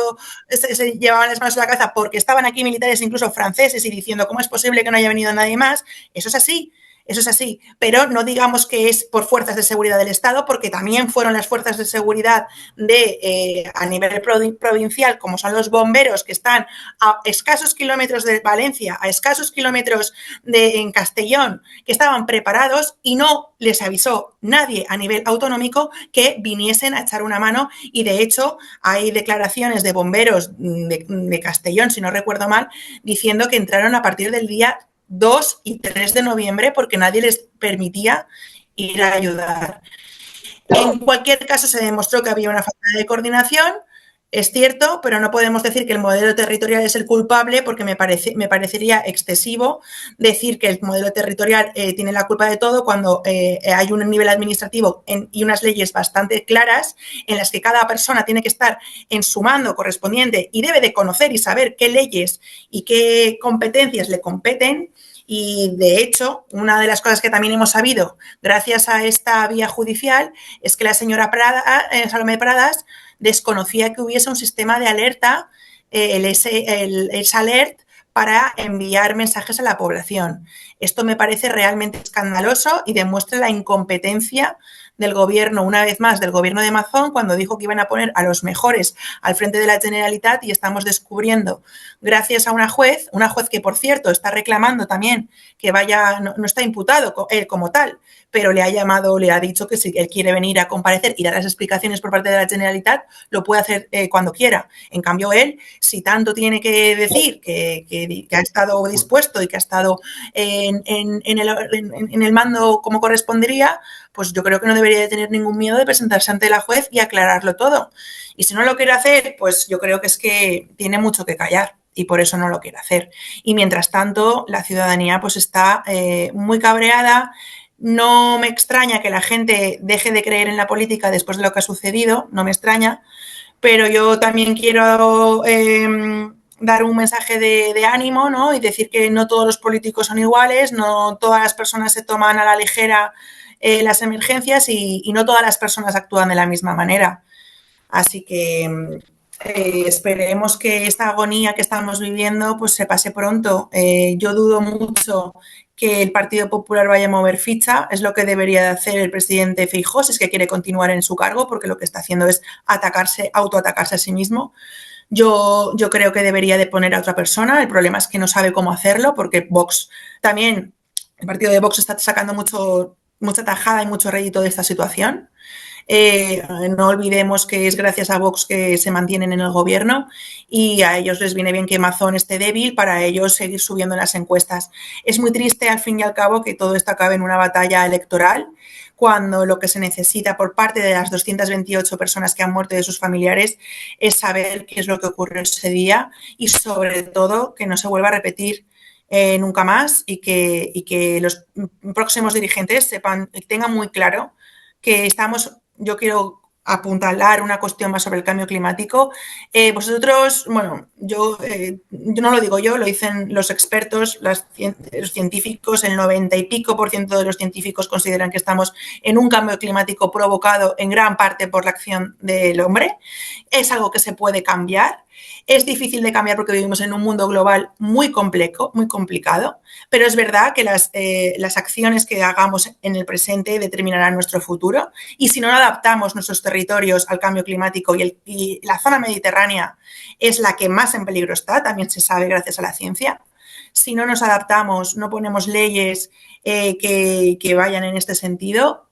se llevaban las manos a la cabeza porque estaban aquí militares incluso franceses y diciendo cómo es posible que no haya venido nadie más. Eso es así. Eso es así, pero no digamos que es por fuerzas de seguridad del Estado, porque también fueron las fuerzas de seguridad a nivel provincial, como son los bomberos, que están a escasos kilómetros de Valencia, a escasos kilómetros en Castellón, que estaban preparados y no les avisó nadie a nivel autonómico que viniesen a echar una mano. Y de hecho hay declaraciones de bomberos de Castellón, si no recuerdo mal, diciendo que entraron a partir del día 2 y 3 de noviembre porque nadie les permitía ir a ayudar. En cualquier caso, se demostró que había una falta de coordinación Es cierto, pero no podemos decir que el modelo territorial es el culpable porque me parecería excesivo decir que el modelo territorial tiene la culpa de todo cuando hay un nivel administrativo y unas leyes bastante claras en las que cada persona tiene que estar en su mando correspondiente y debe de conocer y saber qué leyes y qué competencias le competen. Y, de hecho, una de las cosas que también hemos sabido gracias a esta vía judicial es que la señora Salomé Pradas desconocía que hubiese un sistema de alerta, el S-Alert, para enviar mensajes a la población. Esto me parece realmente escandaloso y demuestra la incompetencia del gobierno, una vez más, del gobierno de Mazón, cuando dijo que iban a poner a los mejores al frente de la Generalitat, y estamos descubriendo, gracias a una juez que, por cierto, está reclamando también que vaya, no está imputado él como tal, pero le ha llamado, le ha dicho que si él quiere venir a comparecer y dar las explicaciones por parte de la Generalitat, lo puede hacer cuando quiera. En cambio, él, si tanto tiene que decir que ha estado dispuesto y que ha estado en el mando como correspondería, pues yo creo que no debería de tener ningún miedo de presentarse ante la juez y aclararlo todo. Y si no lo quiere hacer, pues yo creo que es que tiene mucho que callar y por eso no lo quiere hacer. Y mientras tanto, la ciudadanía pues está muy cabreada. No me extraña que la gente deje de creer en la política después de lo que ha sucedido, no me extraña, pero yo también quiero dar un mensaje de ánimo, ¿no? Y decir que no todos los políticos son iguales, no todas las personas se toman a la ligera las emergencias y no todas las personas actúan de la misma manera. Así que esperemos que esta agonía que estamos viviendo pues se pase pronto. Yo dudo mucho que el Partido Popular vaya a mover ficha, es lo que debería de hacer el presidente Feijóo si es que quiere continuar en su cargo, porque lo que está haciendo es autoatacarse a sí mismo. Yo creo que debería de poner a otra persona, el problema es que no sabe cómo hacerlo, porque Vox también, el partido de Vox está sacando mucha tajada y mucho rédito de esta situación. No olvidemos que es gracias a Vox que se mantienen en el gobierno y a ellos les viene bien que Mazón esté débil para ellos seguir subiendo en las encuestas. Es muy triste, al fin y al cabo, que todo esto acabe en una batalla electoral cuando lo que se necesita por parte de las 228 personas que han muerto y de sus familiares es saber qué es lo que ocurrió ese día y, sobre todo, que no se vuelva a repetir nunca más y que los próximos dirigentes tengan muy claro que yo quiero apuntalar una cuestión más sobre el cambio climático. Vosotros, bueno, yo no lo digo yo, lo dicen los expertos, los científicos, el 90 y pico % de los científicos consideran que estamos en un cambio climático provocado en gran parte por la acción del hombre. Es algo que se puede cambiar. Es difícil de cambiar porque vivimos en un mundo global muy complejo, muy complicado, pero es verdad que las acciones que hagamos en el presente determinarán nuestro futuro y si no adaptamos nuestros territorios al cambio climático y la zona mediterránea es la que más en peligro está, también se sabe gracias a la ciencia. Si no nos adaptamos, no ponemos leyes que vayan en este sentido,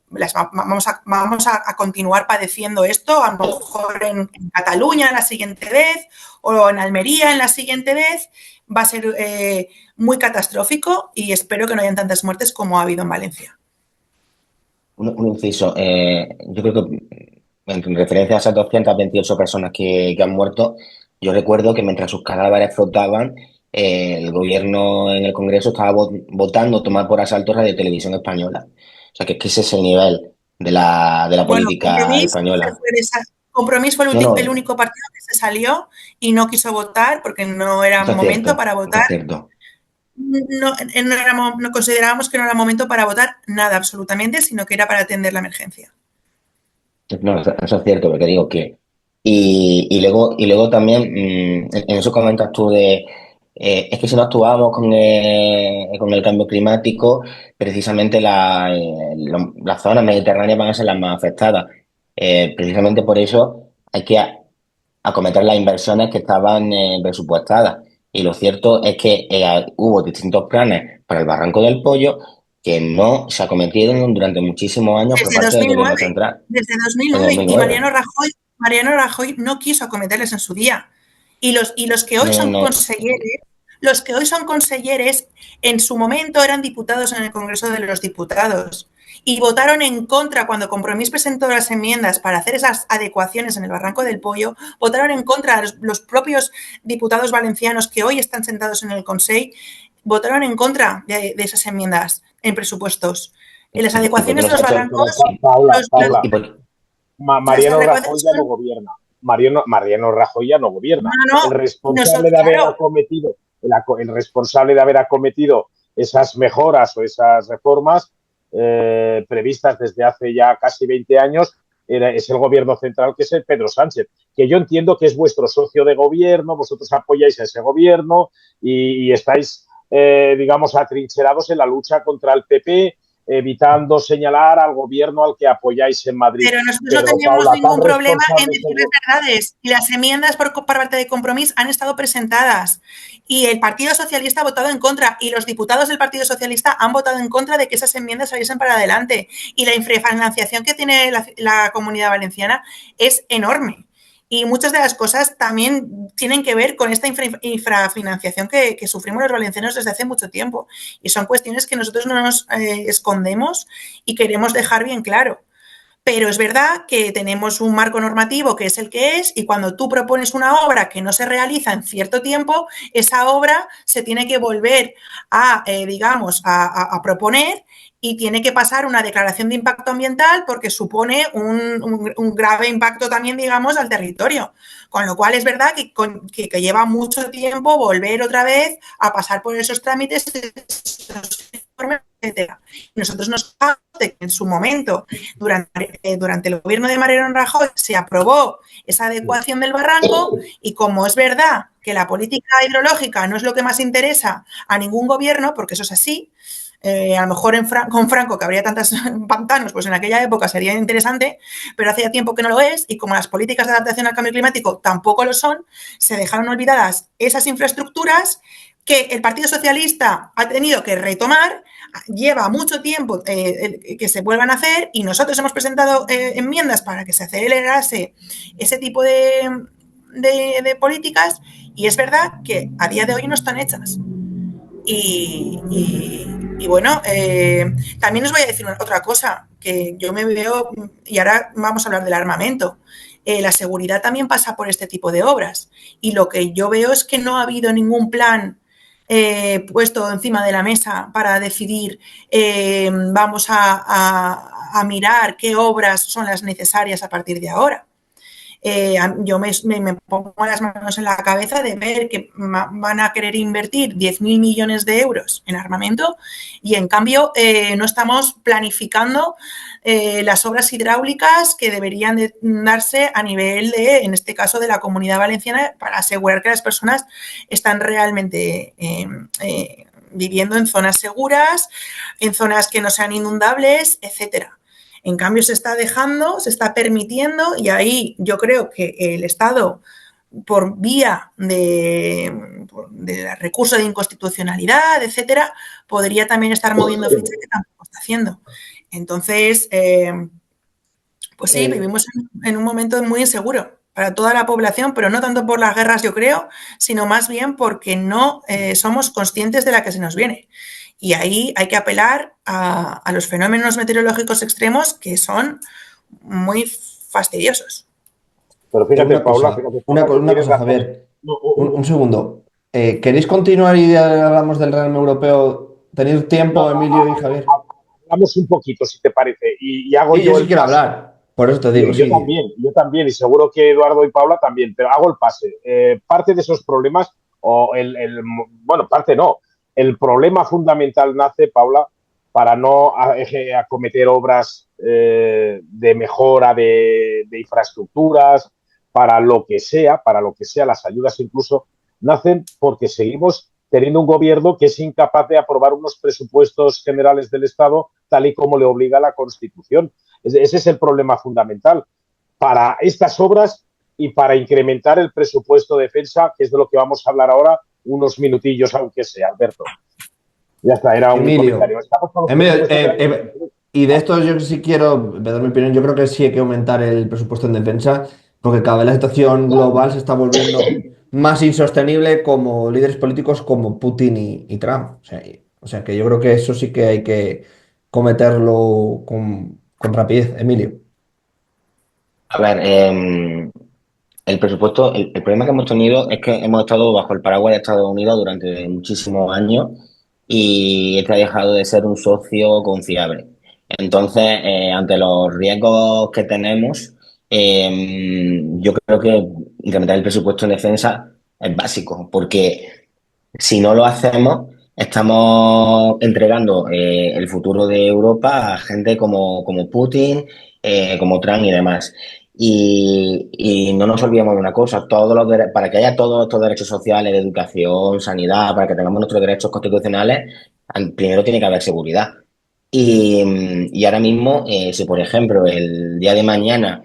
vamos a continuar padeciendo esto, a lo mejor en Cataluña la siguiente vez o en Almería en la siguiente vez, va a ser muy catastrófico y espero que no hayan tantas muertes como ha habido en Valencia. Un inciso. Yo creo que en referencia a esas 228 personas que han muerto, yo recuerdo que mientras sus cadáveres flotaban, el gobierno en el Congreso estaba votando tomar por asalto Radio Televisión Española. O sea, que ese es el nivel de la política española. Compromís fue No, el único partido que se salió y no quiso votar porque no era momento para votar. Es cierto. No considerábamos que no era momento para votar nada absolutamente, sino que era para atender la emergencia. No, eso es cierto, porque digo que... Y luego también, en eso comentas tú de... es que si no actuamos con el cambio climático, precisamente las zonas mediterráneas van a ser las más afectadas. Precisamente por eso hay que acometer las inversiones que estaban presupuestadas. Y lo cierto es que hubo distintos planes para el Barranco del Pollo que no se acometieron durante muchísimos años por parte del gobierno central. Desde 2009. Y Mariano Rajoy no quiso acometerles en su día. Y los que hoy son consejeres, en su momento eran diputados en el Congreso de los Diputados. y votaron en contra cuando Compromís presentó las enmiendas para hacer esas adecuaciones en el Barranco del Pollo, votaron en contra los propios diputados valencianos que hoy están sentados en el Consejo, votaron en contra de esas enmiendas en presupuestos. En las ¿Y por qué adecuaciones no de los se ha hecho? barrancos, Paula, los, Paula, ¿Y por, las Mariano Rajoy adecuaciones ya no son, gobierna. Mariano Rajoy ya no no, gobierna. no, El y responsable nosotros, de haber claro, acometido, el responsable de haber acometido esas mejoras o esas reformas previstas desde hace ya casi 20 años es el gobierno central, que es el Pedro Sánchez, que yo entiendo que es vuestro socio de gobierno, vosotros apoyáis a ese gobierno y estáis, digamos, atrincherados en la lucha contra el PP, evitando señalar al gobierno al que apoyáis en Madrid. pero nosotros no Pero, tenemos Paula, tan ningún problema en responsable es decir las verdades. Y las enmiendas por parte de Compromís han estado presentadas y el Partido Socialista ha votado en contra y los diputados del Partido Socialista han votado en contra de que esas enmiendas saliesen para adelante. Y la infrafinanciación que tiene la Comunidad Valenciana es enorme. Y muchas de las cosas también tienen que ver con esta infrafinanciación que sufrimos los valencianos desde hace mucho tiempo. Y son cuestiones que nosotros no nos escondemos y queremos dejar bien claro. Pero es verdad que tenemos un marco normativo que es el que es y cuando tú propones una obra que no se realiza en cierto tiempo, esa obra se tiene que volver a, digamos, a proponer y tiene que pasar una declaración de impacto ambiental porque supone un grave impacto también, digamos, al territorio. Con lo cual es verdad que lleva mucho tiempo volver otra vez a pasar por esos trámites, esos informes, etcétera. Nosotros nos en su momento, durante el gobierno de Mariano Rajoy, se aprobó esa adecuación del barranco y como es verdad que la política hidrológica no es lo que más interesa a ningún gobierno, porque eso es así, a lo mejor con Franco, que habría tantos pantanos, pues en aquella época sería interesante, pero hace ya tiempo que no lo es y como las políticas de adaptación al cambio climático tampoco lo son, se dejaron olvidadas esas infraestructuras que el Partido Socialista ha tenido que retomar, lleva mucho tiempo que se vuelvan a hacer y nosotros hemos presentado enmiendas para que se acelerase ese tipo de políticas y es verdad que a día de hoy no están hechas. Y bueno, también os voy a decir otra cosa, que yo me veo, y ahora vamos a hablar del armamento, la seguridad también pasa por este tipo de obras. Y lo que yo veo es que no ha habido ningún plan puesto encima de la mesa para decidir, vamos a mirar qué obras son las necesarias a partir de ahora. Yo me pongo las manos en la cabeza de ver que van a querer invertir 10.000 millones de euros en armamento y en cambio no estamos planificando las obras hidráulicas que deberían de darse a nivel de, en este caso, de la Comunidad Valenciana para asegurar que las personas están realmente viviendo en zonas seguras, en zonas que no sean inundables, etcétera. En cambio, se está dejando, se está permitiendo y ahí yo creo que el Estado, por vía de recurso de inconstitucionalidad, etcétera, podría también estar moviendo fichas que tampoco está haciendo. Entonces, pues sí, vivimos en un momento muy inseguro para toda la población, pero no tanto por las guerras, yo creo, sino más bien porque no somos conscientes de la que se nos viene. Y ahí hay que apelar a los fenómenos meteorológicos extremos que son muy fastidiosos. Pero fíjate, Paula, una tienes cosa, razón. Javier, un segundo. ¿Queréis continuar y hablamos del realme europeo? ¿Tenéis tiempo, Emilio y Javier? Hablamos un poquito, si te parece, y hago Sí, yo sí quiero hablar, por eso te digo, yo sí. también, y seguro que Eduardo y Paula también, pero hago el pase. Parte de esos problemas, bueno, parte no, el problema fundamental nace, Paula, para no acometer obras de mejora de infraestructuras, para lo que sea, las ayudas incluso, nacen porque seguimos teniendo un gobierno que es incapaz de aprobar unos presupuestos generales del Estado tal y como le obliga la Constitución. Ese es el problema fundamental. Para estas obras y para incrementar el presupuesto de defensa, que es de lo que vamos a hablar ahora, unos minutillos, aunque sea, Alberto. Ya está, era un comentario. Emilio, y de esto yo sí quiero dar mi opinión. Yo creo que sí hay que aumentar el presupuesto en defensa, porque cada vez la situación global se está volviendo más insostenible como líderes políticos como Putin y Trump. O sea que yo creo que eso sí que hay que cometerlo con rapidez, Emilio. A ver, el presupuesto, el problema que hemos tenido es que hemos estado bajo el paraguas de Estados Unidos durante muchísimos años y este ha dejado de ser un socio confiable. Entonces, ante los riesgos que tenemos, yo creo que incrementar el presupuesto en defensa es básico, porque si no lo hacemos, estamos entregando el futuro de Europa a gente como Putin, como Trump y demás. Y no nos olvidemos de una cosa, para que haya todos estos derechos sociales, de educación, sanidad, para que tengamos nuestros derechos constitucionales, primero tiene que haber seguridad. Y ahora mismo, si por ejemplo el día de mañana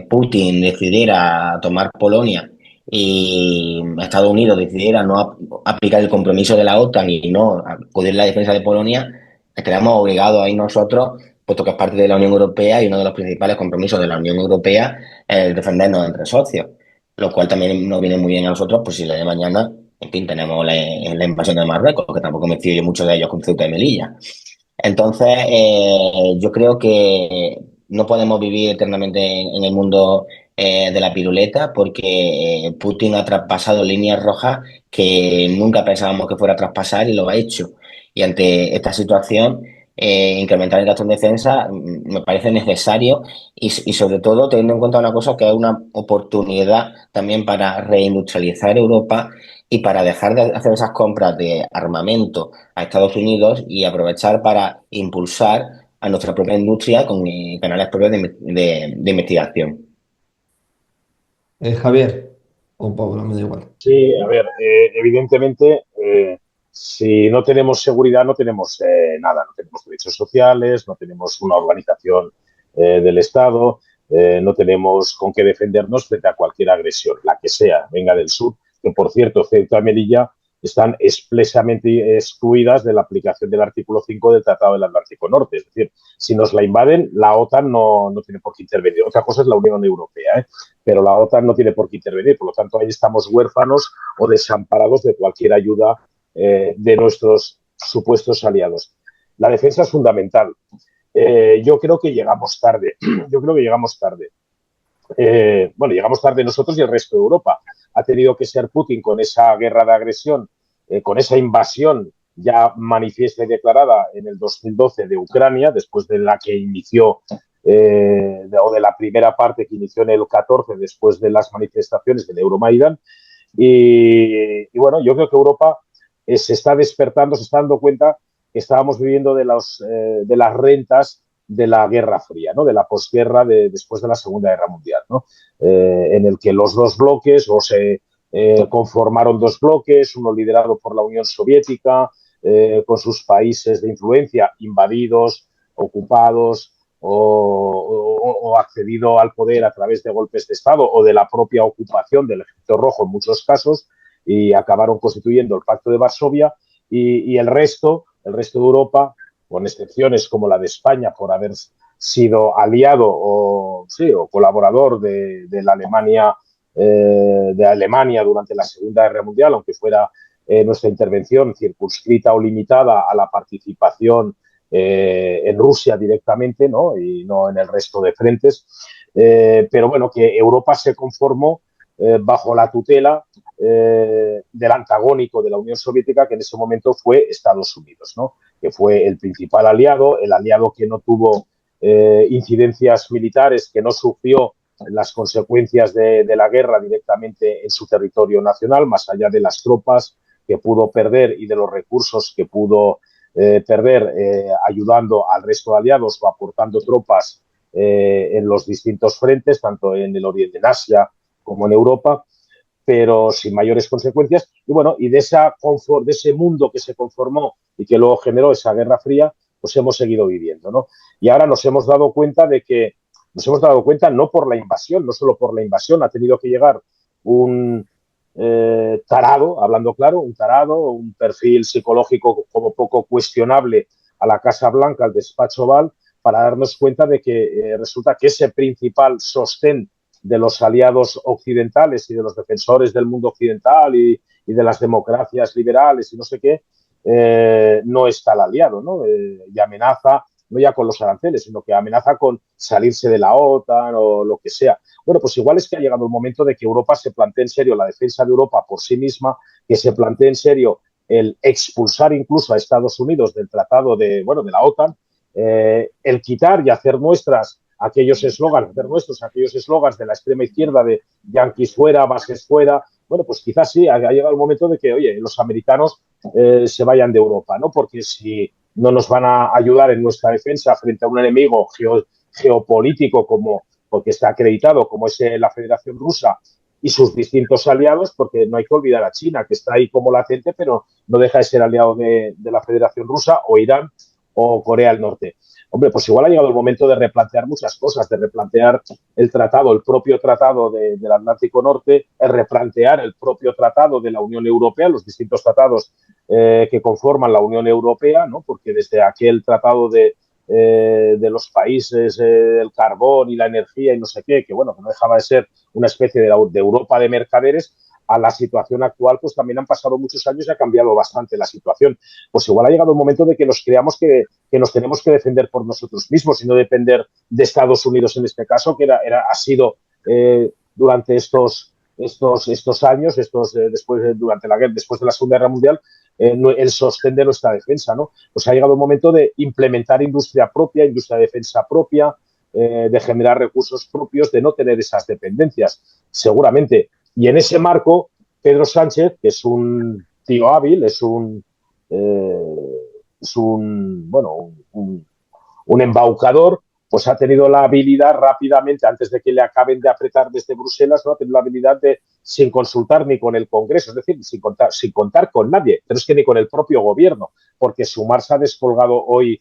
Putin decidiera tomar Polonia y Estados Unidos decidiera no aplicar el compromiso de la OTAN y no acudir a la defensa de Polonia, estaríamos obligados a ir nosotros, puesto que es parte de la Unión Europea y uno de los principales compromisos de la Unión Europea es defendernos entre socios, lo cual también nos viene muy bien a nosotros, pues si el día de mañana, en fin, tenemos la invasión de Marruecos, que tampoco me fío yo mucho de ellos con Ceuta y Melilla. Entonces, yo creo que no podemos vivir eternamente en el mundo de la piruleta porque Putin ha traspasado líneas rojas que nunca pensábamos que fuera a traspasar y lo ha hecho. Y ante esta situación, incrementar el gasto en defensa me parece necesario y sobre todo teniendo en cuenta una cosa que es una oportunidad también para reindustrializar Europa y para dejar de hacer esas compras de armamento a Estados Unidos y aprovechar para impulsar a nuestra propia industria con canales propios de investigación. Javier o Pablo, me da igual. Sí, a ver, evidentemente, si no tenemos seguridad, no tenemos nada, no tenemos derechos sociales, no tenemos una organización del Estado, no tenemos con qué defendernos frente a cualquier agresión, la que sea, venga del sur, que por cierto, Ceuta y Melilla están expresamente excluidas de la aplicación del artículo 5 del Tratado del Atlántico Norte. Es decir, si nos la invaden, la OTAN no tiene por qué intervenir. Otra cosa es la Unión Europea, ¿eh? Pero la OTAN no tiene por qué intervenir. Por lo tanto, ahí estamos huérfanos o desamparados de cualquier ayuda de nuestros supuestos aliados. La defensa es fundamental. Yo creo que llegamos tarde. Yo creo que llegamos tarde. Bueno, llegamos tarde nosotros y el resto de Europa. Ha tenido que ser Putin con esa guerra de agresión, con esa invasión ya manifiesta y declarada en el 2012 de Ucrania, después de la que inició, o de la primera parte que inició en el 14, después de las manifestaciones del Euromaidan. Y bueno, yo creo que Europa se está despertando, se está dando cuenta que estábamos viviendo de las rentas de la Guerra Fría, ¿no? De la posguerra después de la Segunda Guerra Mundial, ¿no? En el que los dos bloques se conformaron dos bloques, uno liderado por la Unión Soviética, con sus países de influencia invadidos, ocupados o accedido al poder a través de golpes de Estado o de la propia ocupación del Ejército Rojo en muchos casos, y acabaron constituyendo el Pacto de Varsovia, y el resto de Europa, con excepciones como la de España por haber sido aliado o colaborador de la Alemania, durante la Segunda Guerra Mundial, aunque fuera nuestra intervención circunscrita o limitada a la participación en Rusia directamente, ¿no? Y no en el resto de frentes. Pero bueno, que Europa se conformó bajo la tutela del antagónico de la Unión Soviética, que en ese momento fue Estados Unidos, ¿no? Que fue el principal aliado, el aliado que no tuvo incidencias militares, que no sufrió las consecuencias de la guerra directamente en su territorio nacional, más allá de las tropas que pudo perder y de los recursos que pudo perder ayudando al resto de aliados o aportando tropas en los distintos frentes, tanto en el Oriente, en Asia como en Europa, pero sin mayores consecuencias. Y bueno, y de ese mundo que se conformó y que luego generó esa Guerra Fría, pues hemos seguido viviendo, ¿no? Y ahora nos hemos dado cuenta no por la invasión, no solo por la invasión, ha tenido que llegar un tarado, hablando claro, un perfil psicológico como poco cuestionable a la Casa Blanca, al despacho Oval, para darnos cuenta de que resulta que ese principal sostén de los aliados occidentales y de los defensores del mundo occidental y de las democracias liberales y no sé qué, no está el aliado, ¿no? Y amenaza no ya con los aranceles, sino que amenaza con salirse de la OTAN o lo que sea. Bueno, pues igual es que ha llegado el momento de que Europa se plantee en serio la defensa de Europa por sí misma, que se plantee en serio el expulsar incluso a Estados Unidos del tratado de la OTAN, el quitar y hacer nuestros aquellos eslogans de la extrema izquierda de yanquis fuera, bases fuera. Bueno, pues quizás sí, ha llegado el momento de que, oye, los americanos se vayan de Europa, ¿no? Porque si no nos van a ayudar en nuestra defensa frente a un enemigo geopolítico porque está acreditado como es la Federación Rusa y sus distintos aliados, porque no hay que olvidar a China, que está ahí como latente, pero no deja de ser aliado de la Federación Rusa, o Irán o Corea del Norte. Hombre, pues igual ha llegado el momento de replantear muchas cosas, de replantear el propio tratado del Atlántico Norte, replantear el propio tratado de la Unión Europea, los distintos tratados que conforman la Unión Europea, ¿no? Porque desde aquel tratado de los países del carbón y la energía y no sé qué, que bueno, que no dejaba de ser una especie de Europa de mercaderes, a la situación actual, pues también han pasado muchos años y ha cambiado bastante la situación. Pues igual ha llegado el momento de que nos creamos que nos tenemos que defender por nosotros mismos y no depender de Estados Unidos en este caso, que ha sido durante estos años, después de la Segunda Guerra Mundial, el sostén de nuestra defensa, ¿no? Pues ha llegado el momento de implementar industria de defensa propia, de generar recursos propios, de no tener esas dependencias, seguramente. Y en ese marco, Pedro Sánchez, que es un tío hábil, es un embaucador, pues ha tenido la habilidad rápidamente, antes de que le acaben de apretar desde Bruselas, ¿no? Ha tenido la habilidad de, sin consultar ni con el Congreso, es decir, sin contar con nadie, pero es que ni con el propio gobierno, porque Sumar se ha descolgado hoy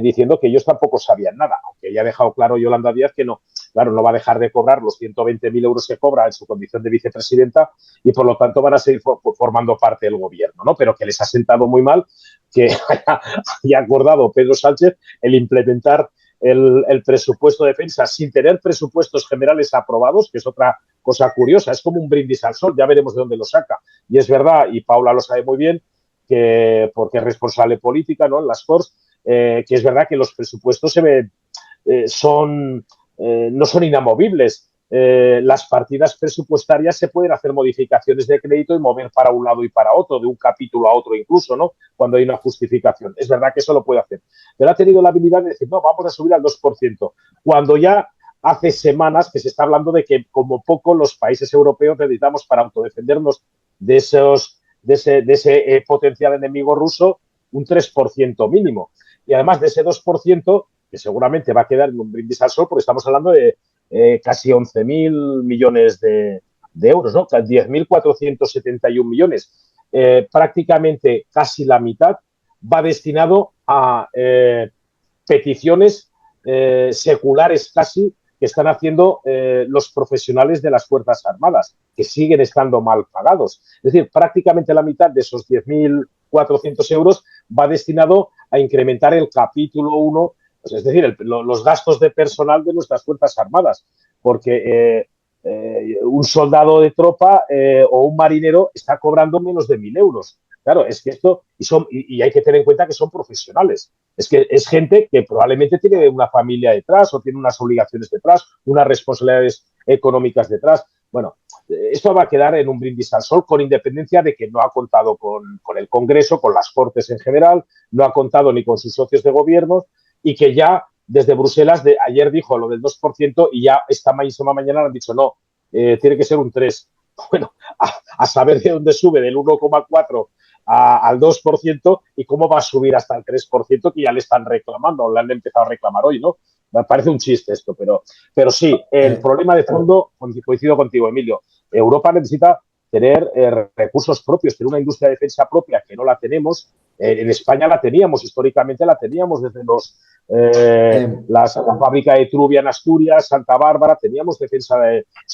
diciendo que ellos tampoco sabían nada, aunque ya ha dejado claro Yolanda Díaz que no, claro, no va a dejar de cobrar los 120.000 euros que cobra en su condición de vicepresidenta y por lo tanto van a seguir formando parte del gobierno, ¿no? Pero que les ha sentado muy mal que haya acordado Pedro Sánchez el implementar el presupuesto de defensa sin tener presupuestos generales aprobados, que es otra cosa curiosa, es como un brindis al sol, ya veremos de dónde lo saca. Y es verdad, y Paula lo sabe muy bien, que porque es responsable política, ¿no? En las Corts, que es verdad que los presupuestos no son inamovibles. Las partidas presupuestarias se pueden hacer modificaciones de crédito y mover para un lado y para otro, de un capítulo a otro incluso, ¿no? Cuando hay una justificación. Es verdad que eso lo puede hacer. Pero ha tenido la habilidad de decir, no, vamos a subir al 2%, cuando ya hace semanas que se está hablando de que como poco los países europeos necesitamos para autodefendernos de ese potencial enemigo ruso un 3% mínimo. Y además de ese 2%, que seguramente va a quedar en un brindis al sol, porque estamos hablando de casi 11.000 millones de euros, ¿no? 10.471 millones. Prácticamente casi la mitad va destinado a peticiones seculares casi que están haciendo los profesionales de las Fuerzas Armadas, que siguen estando mal pagados. Es decir, prácticamente la mitad de esos 10.400 euros va destinado a incrementar el capítulo 1, pues es decir, los gastos de personal de nuestras Fuerzas Armadas, porque un soldado de tropa o un marinero está cobrando menos de 1.000 euros. Claro, es que esto, y hay que tener en cuenta que son profesionales. Es que es gente que probablemente tiene una familia detrás o tiene unas obligaciones detrás, unas responsabilidades económicas detrás. Bueno, esto va a quedar en un brindis al sol, con independencia de que no ha contado con el Congreso, con las Cortes en general, no ha contado ni con sus socios de gobierno y que ya desde Bruselas ayer dijo lo del 2% y ya esta misma mañana han dicho no, tiene que ser un 3%. Bueno, a saber de dónde sube del 1,4% al 2% y cómo va a subir hasta el 3% que ya le están reclamando, le han empezado a reclamar hoy, ¿no? Me parece un chiste esto, pero sí, el problema de fondo, coincido contigo, Emilio, Europa necesita tener recursos propios, tener una industria de defensa propia que no la tenemos. En España la teníamos, históricamente la teníamos desde la fábrica de Trubia en Asturias, Santa Bárbara, teníamos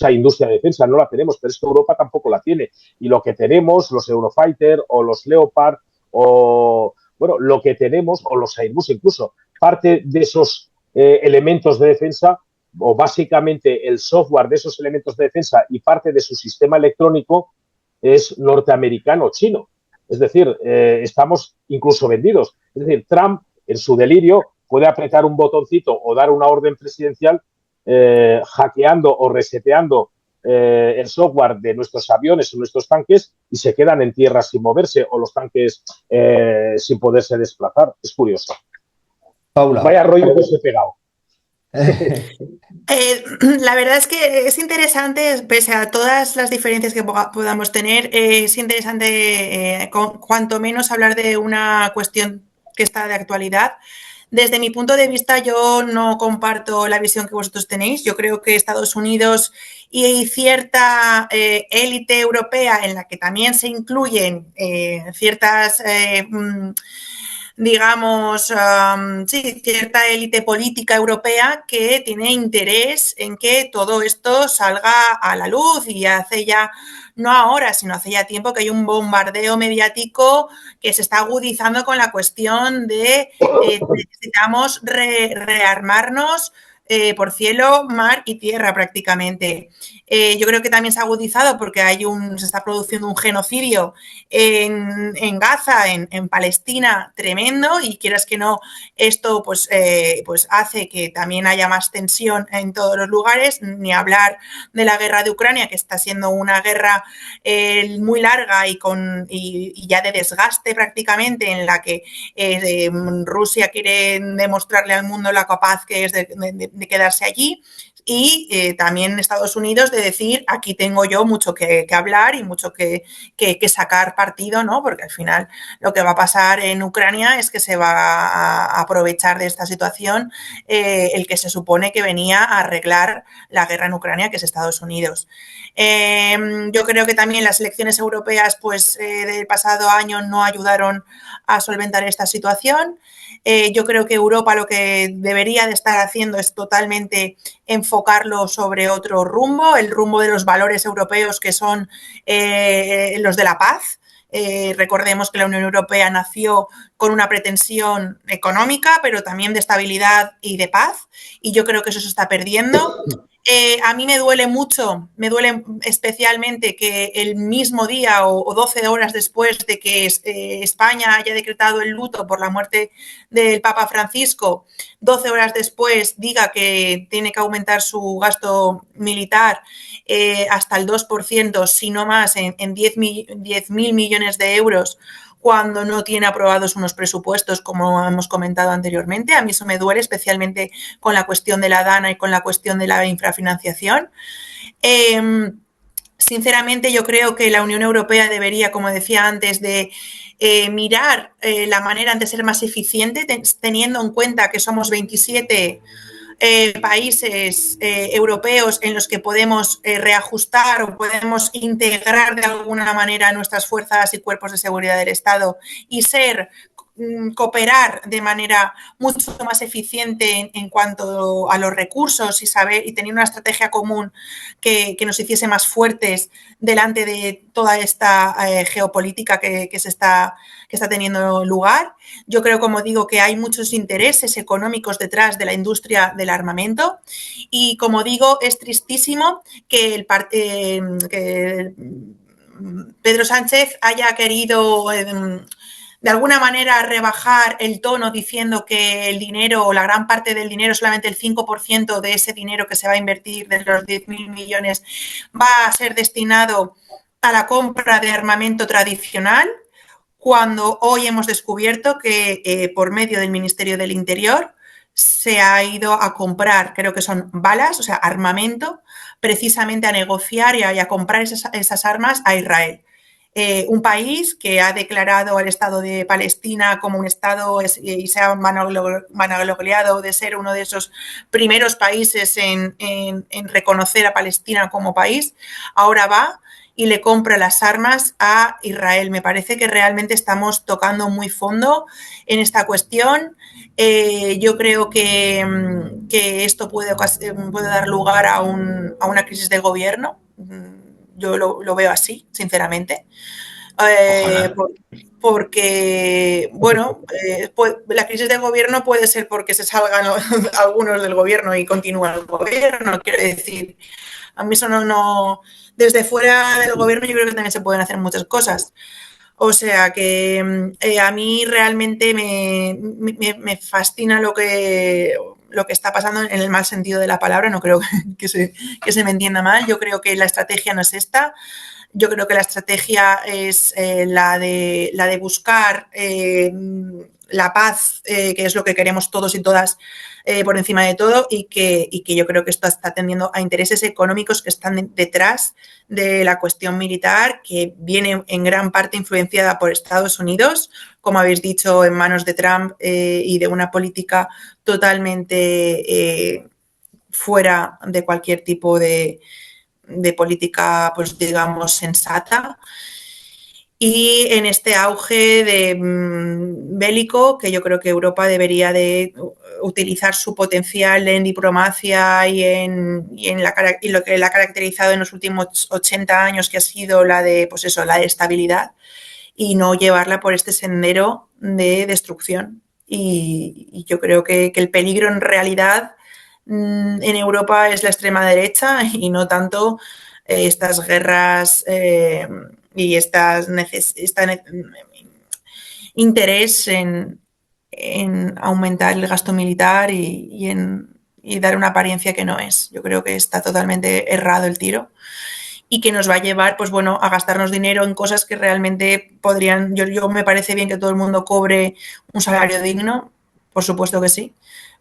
industria de defensa, no la tenemos, pero es que Europa tampoco la tiene. Y lo que tenemos, los Eurofighter o los Leopard o, bueno, lo que tenemos, o los Airbus incluso, parte de esos elementos de defensa o básicamente el software de esos elementos de defensa y parte de su sistema electrónico es norteamericano, chino. Es decir, estamos incluso vendidos. Es decir, Trump, en su delirio, puede apretar un botoncito o dar una orden presidencial hackeando o reseteando el software de nuestros aviones o nuestros tanques y se quedan en tierra sin moverse o los tanques sin poderse desplazar. Es curioso. Paula. Vaya rollo que os he pegado. La verdad es que es interesante, pese a todas las diferencias que podamos tener, es interesante cuanto menos hablar de una cuestión que está de actualidad. Desde mi punto de vista, yo no comparto la visión que vosotros tenéis. Yo creo que Estados Unidos y cierta élite europea, en la que también se incluyen ciertas digamos, sí, cierta élite política europea que tiene interés en que todo esto salga a la luz y hace ya, no ahora, sino hace ya tiempo que hay un bombardeo mediático que se está agudizando con la cuestión de necesitamos rearmarnos por cielo, mar y tierra prácticamente. Yo creo que también se ha agudizado porque se está produciendo un genocidio en Gaza, en Palestina, tremendo, y quieras que no, esto pues hace que también haya más tensión en todos los lugares, ni hablar de la guerra de Ucrania, que está siendo una guerra muy larga y ya de desgaste prácticamente, en la que Rusia quiere demostrarle al mundo la capaz que es de quedarse allí, y también Estados Unidos de decir, aquí tengo yo mucho que hablar y mucho que sacar partido, ¿no? Porque al final lo que va a pasar en Ucrania es que se va a aprovechar de esta situación el que se supone que venía a arreglar la guerra en Ucrania, que es Estados Unidos. Yo creo que también las elecciones europeas pues, del pasado año no ayudaron a solventar esta situación. Yo creo que Europa lo que debería de estar haciendo es totalmente enfocarlo sobre otro rumbo, el rumbo de los valores europeos, que son los de la paz. Recordemos que la Unión Europea nació con una pretensión económica, pero también de estabilidad y de paz, y yo creo que eso se está perdiendo. A mí me duele mucho, me duele especialmente que el mismo día o 12 horas después de que España haya decretado el luto por la muerte del Papa Francisco, 12 horas después diga que tiene que aumentar su gasto militar hasta el 2%, si no más, en 10.000 millones de euros, cuando no tiene aprobados unos presupuestos, como hemos comentado anteriormente. A mí eso me duele, especialmente con la cuestión de la DANA y con la cuestión de la infrafinanciación. Sinceramente, yo creo que la Unión Europea debería, como decía antes, de mirar la manera de ser más eficiente, teniendo en cuenta que somos 27 países europeos en los que podemos reajustar o podemos integrar de alguna manera nuestras fuerzas y cuerpos de seguridad del Estado y cooperar de manera mucho más eficiente en cuanto a los recursos y saber y tener una estrategia común que nos hiciese más fuertes delante de toda esta geopolítica que está teniendo lugar. Yo creo, como digo, que hay muchos intereses económicos detrás de la industria del armamento y, como digo, es tristísimo que que Pedro Sánchez haya querido de alguna manera rebajar el tono diciendo que el dinero o la gran parte del dinero, solamente el 5% de ese dinero que se va a invertir de los 10.000 millones va a ser destinado a la compra de armamento tradicional, cuando hoy hemos descubierto que por medio del Ministerio del Interior se ha ido a comprar, creo que son balas, o sea, armamento, precisamente a negociar y a comprar esas armas a Israel. Un país que ha declarado al Estado de Palestina como un Estado y se ha vanagloriado de ser uno de esos primeros países en reconocer a Palestina como país, ahora va y le compra las armas a Israel. Me parece que realmente estamos tocando muy fondo en esta cuestión. Yo creo que esto puede dar lugar a una crisis de gobierno. Yo lo veo así, sinceramente. Porque, bueno, la crisis de gobierno puede ser porque se salgan algunos del gobierno y continúa el gobierno. Quiero decir, a mí eso no. Desde fuera del gobierno yo creo que también se pueden hacer muchas cosas. O sea que a mí realmente me fascina lo que está pasando en el mal sentido de la palabra. No creo que se me entienda mal. Yo creo que la estrategia no es esta. Yo creo que la estrategia es la de buscar la paz, que es lo que queremos todos y todas por encima de todo, y que yo creo que esto está atendiendo a intereses económicos que están detrás de la cuestión militar, que viene en gran parte influenciada por Estados Unidos, como habéis dicho, en manos de Trump y de una política totalmente fuera de cualquier tipo de política, pues digamos, sensata. Y en este auge de bélico, que yo creo que Europa debería de utilizar su potencial en diplomacia y lo que la ha caracterizado en los últimos 80 años, que ha sido la de, pues eso, la de estabilidad, y no llevarla por este sendero de destrucción. Y yo creo que el peligro en realidad en Europa es la extrema derecha y no tanto estas guerras y este interés en aumentar el gasto militar y dar una apariencia que no es. Yo creo que está totalmente errado el tiro y que nos va a llevar, pues bueno, a gastarnos dinero en cosas que realmente podrían. Yo me parece bien que todo el mundo cobre un salario digno, por supuesto que sí,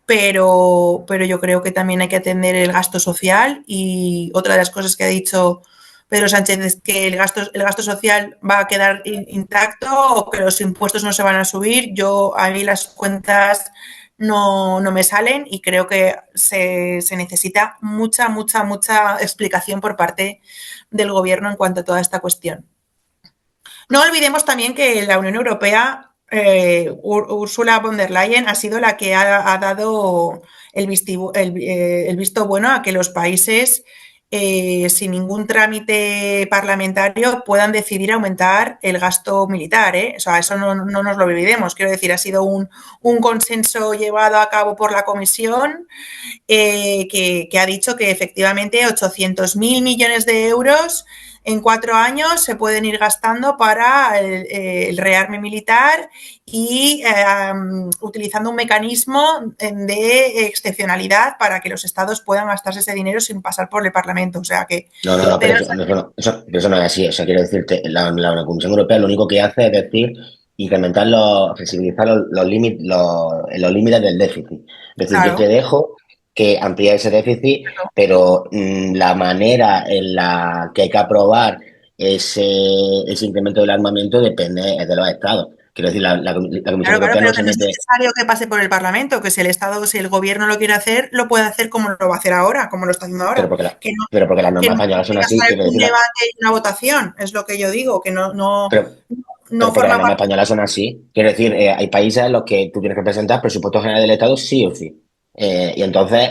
pero yo creo que también hay que atender el gasto social. Y otra de las cosas que ha dicho Pedro Sánchez es que el gasto social va a quedar intacto o que los impuestos no se van a subir. A mí las cuentas no me salen y creo que se necesita mucha explicación por parte del gobierno en cuanto a toda esta cuestión. No olvidemos también que la Unión Europea, Ursula von der Leyen, ha sido la que ha dado el visto bueno a que los países, sin ningún trámite parlamentario, puedan decidir aumentar el gasto militar. O sea, eso no nos lo olvidemos. Quiero decir, ha sido un consenso llevado a cabo por la Comisión, que ha dicho que efectivamente 800.000 millones de euros en 4 años se pueden ir gastando para el rearme militar y utilizando un mecanismo de excepcionalidad para que los estados puedan gastarse ese dinero sin pasar por el Parlamento. O sea que... No, pero eso no es así. O sea, quiero decirte, la Comisión Europea lo único que hace es decir, incrementar flexibilizar los límites del déficit. Es decir, yo te Claro, dejo que amplíe ese déficit, pero la manera en la que hay que aprobar ese incremento del armamento depende de los estados. Quiero decir, la Comisión claro, Europea no pero que se no es mete. necesario que pase por el Parlamento, que si el Estado, si el gobierno lo quiere hacer, lo puede hacer como lo va a hacer ahora, como lo está haciendo Pero ahora. porque, Que no, pero porque las que normas no españolas son tenga que así, ser quiero un decir, debate y una votación, es lo que yo digo, que pero, no pero porque las forma normas parte. españolas son así. Quiero decir, hay países en los que tú tienes que presentar presupuestos generales del Estado sí o sí. Y entonces,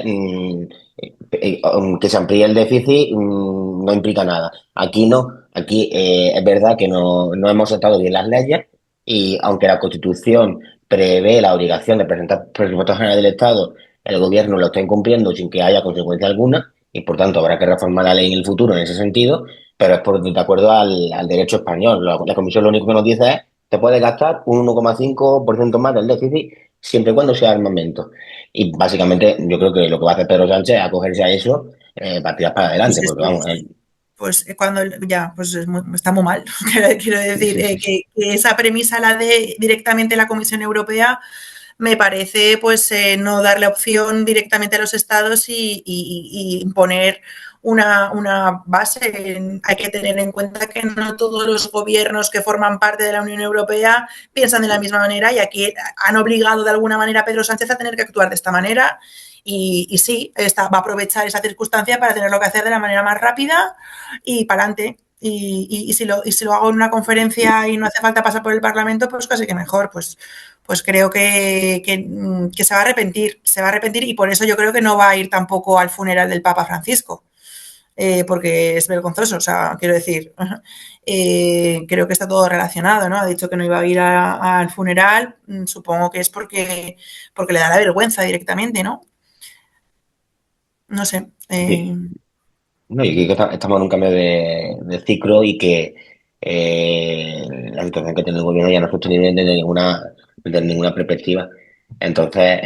que se amplíe el déficit no implica nada. Aquí no. Aquí es verdad que no hemos tratado bien las leyes y aunque la Constitución prevé la obligación de presentar presupuestos generales del Estado, el gobierno lo está incumpliendo sin que haya consecuencia alguna y por tanto habrá que reformar la ley en el futuro en ese sentido, pero es de acuerdo al derecho español. La Comisión lo único que nos dice es te puedes gastar un 1,5% más del déficit siempre y cuando sea armamento. Y básicamente yo creo que lo que va a hacer Pedro Sánchez es acogerse a eso para tirar para Pues adelante, es porque vamos, pues cuando ya, pues está muy mal. Quiero decir que esa premisa, la de directamente la Comisión Europea, me parece pues no darle opción directamente a los estados y imponer una base. Hay que tener en cuenta que no todos los gobiernos que forman parte de la Unión Europea piensan de la misma manera y aquí han obligado de alguna manera a Pedro Sánchez a tener que actuar de esta manera. Y sí, va a aprovechar esa circunstancia para tenerlo que hacer de la manera más rápida y para adelante. Si lo hago en una conferencia y no hace falta pasar por el Parlamento, pues casi que mejor. Pues creo que se va a arrepentir y por eso yo creo que no va a ir tampoco al funeral del Papa Francisco, porque es vergonzoso, o sea, quiero decir, creo que está todo relacionado, ¿no? Ha dicho que no iba a ir al funeral, supongo que es porque le da la vergüenza directamente, ¿no? No sé. sí. No, y que estamos en un cambio de ciclo y que la situación que tiene el gobierno ya no es sostenible desde ninguna perspectiva. Entonces,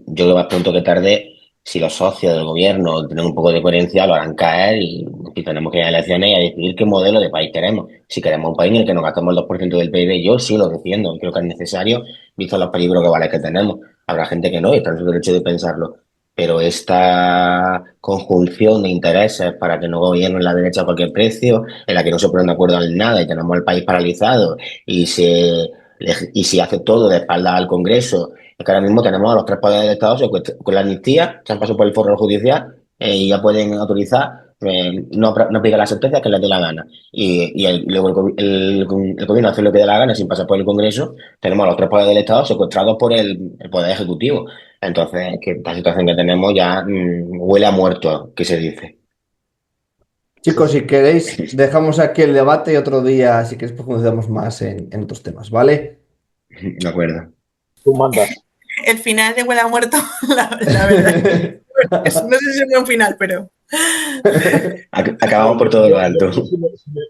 yo creo más pronto que tarde, si los socios del gobierno tienen un poco de coherencia, lo harán caer y tenemos que ir a elecciones y a decidir qué modelo de país queremos. Si queremos un país en el que nos gastemos el 2% del PIB, yo sí lo defiendo, creo que es necesario, visto los peligros globales que tenemos. Habrá gente que no, y está en su derecho de pensarlo. Pero esta conjunción de intereses para que no gobiernen la derecha a cualquier precio, en la que no se ponen de acuerdo en nada y tenemos el país paralizado y se hace todo de espaldas al Congreso, es que ahora mismo tenemos a los tres poderes del Estado con la amnistía, se han pasado por el foro judicial y ya pueden autorizar no aplicar las sentencias que les dé la gana. Luego el gobierno hace lo que dé la gana sin pasar por el Congreso. Tenemos a los tres poderes del Estado secuestrados por el Poder Ejecutivo. Entonces, que esta situación que tenemos ya huele a muerto, que se dice. Chicos, si queréis, dejamos aquí el debate y otro día, si queréis, profundizamos más en otros temas, ¿vale? De acuerdo. Tú mandas. El final de Huele a Muerto, la verdad. No sé si es un buen final, pero... Acabamos por todo lo alto.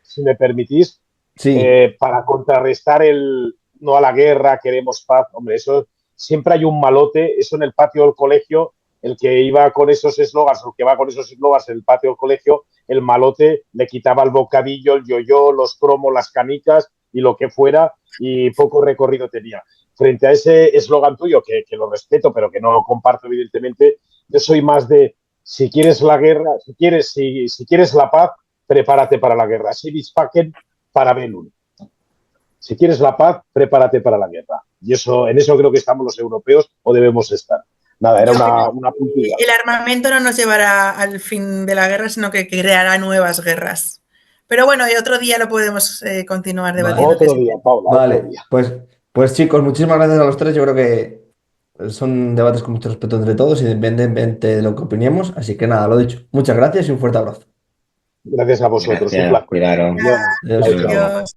Si me permitís, Sí, para contrarrestar el no a la guerra, queremos paz, hombre, eso siempre hay un malote, eso en el patio del colegio, el que iba con esos eslogans, o el que va con esos eslogans en el patio del colegio, el malote le quitaba el bocadillo, el yo-yo, los cromos, las canicas y lo que fuera, y poco recorrido tenía. Frente a ese eslogan tuyo, que lo respeto, pero que no lo comparto evidentemente, yo soy más de si quieres la guerra, si quieres la paz, prepárate para la guerra. Si dispaquen para Belun. Si quieres la paz, prepárate para la guerra. Y eso, en eso creo que estamos los europeos o debemos estar. Nada, era una puntilla. El armamento no nos llevará al fin de la guerra, sino que creará nuevas guerras. Pero bueno, y otro día lo podemos continuar debatiendo. Otro día, Paula, vale. otro día. Pues chicos, muchísimas gracias a los tres. Yo creo que son debates con mucho respeto entre todos, independientemente de lo que opinemos. Así que nada, lo dicho. Muchas gracias y un fuerte abrazo. Gracias a vosotros. Gracias, Un placer. cuidaros. Adiós. Adiós.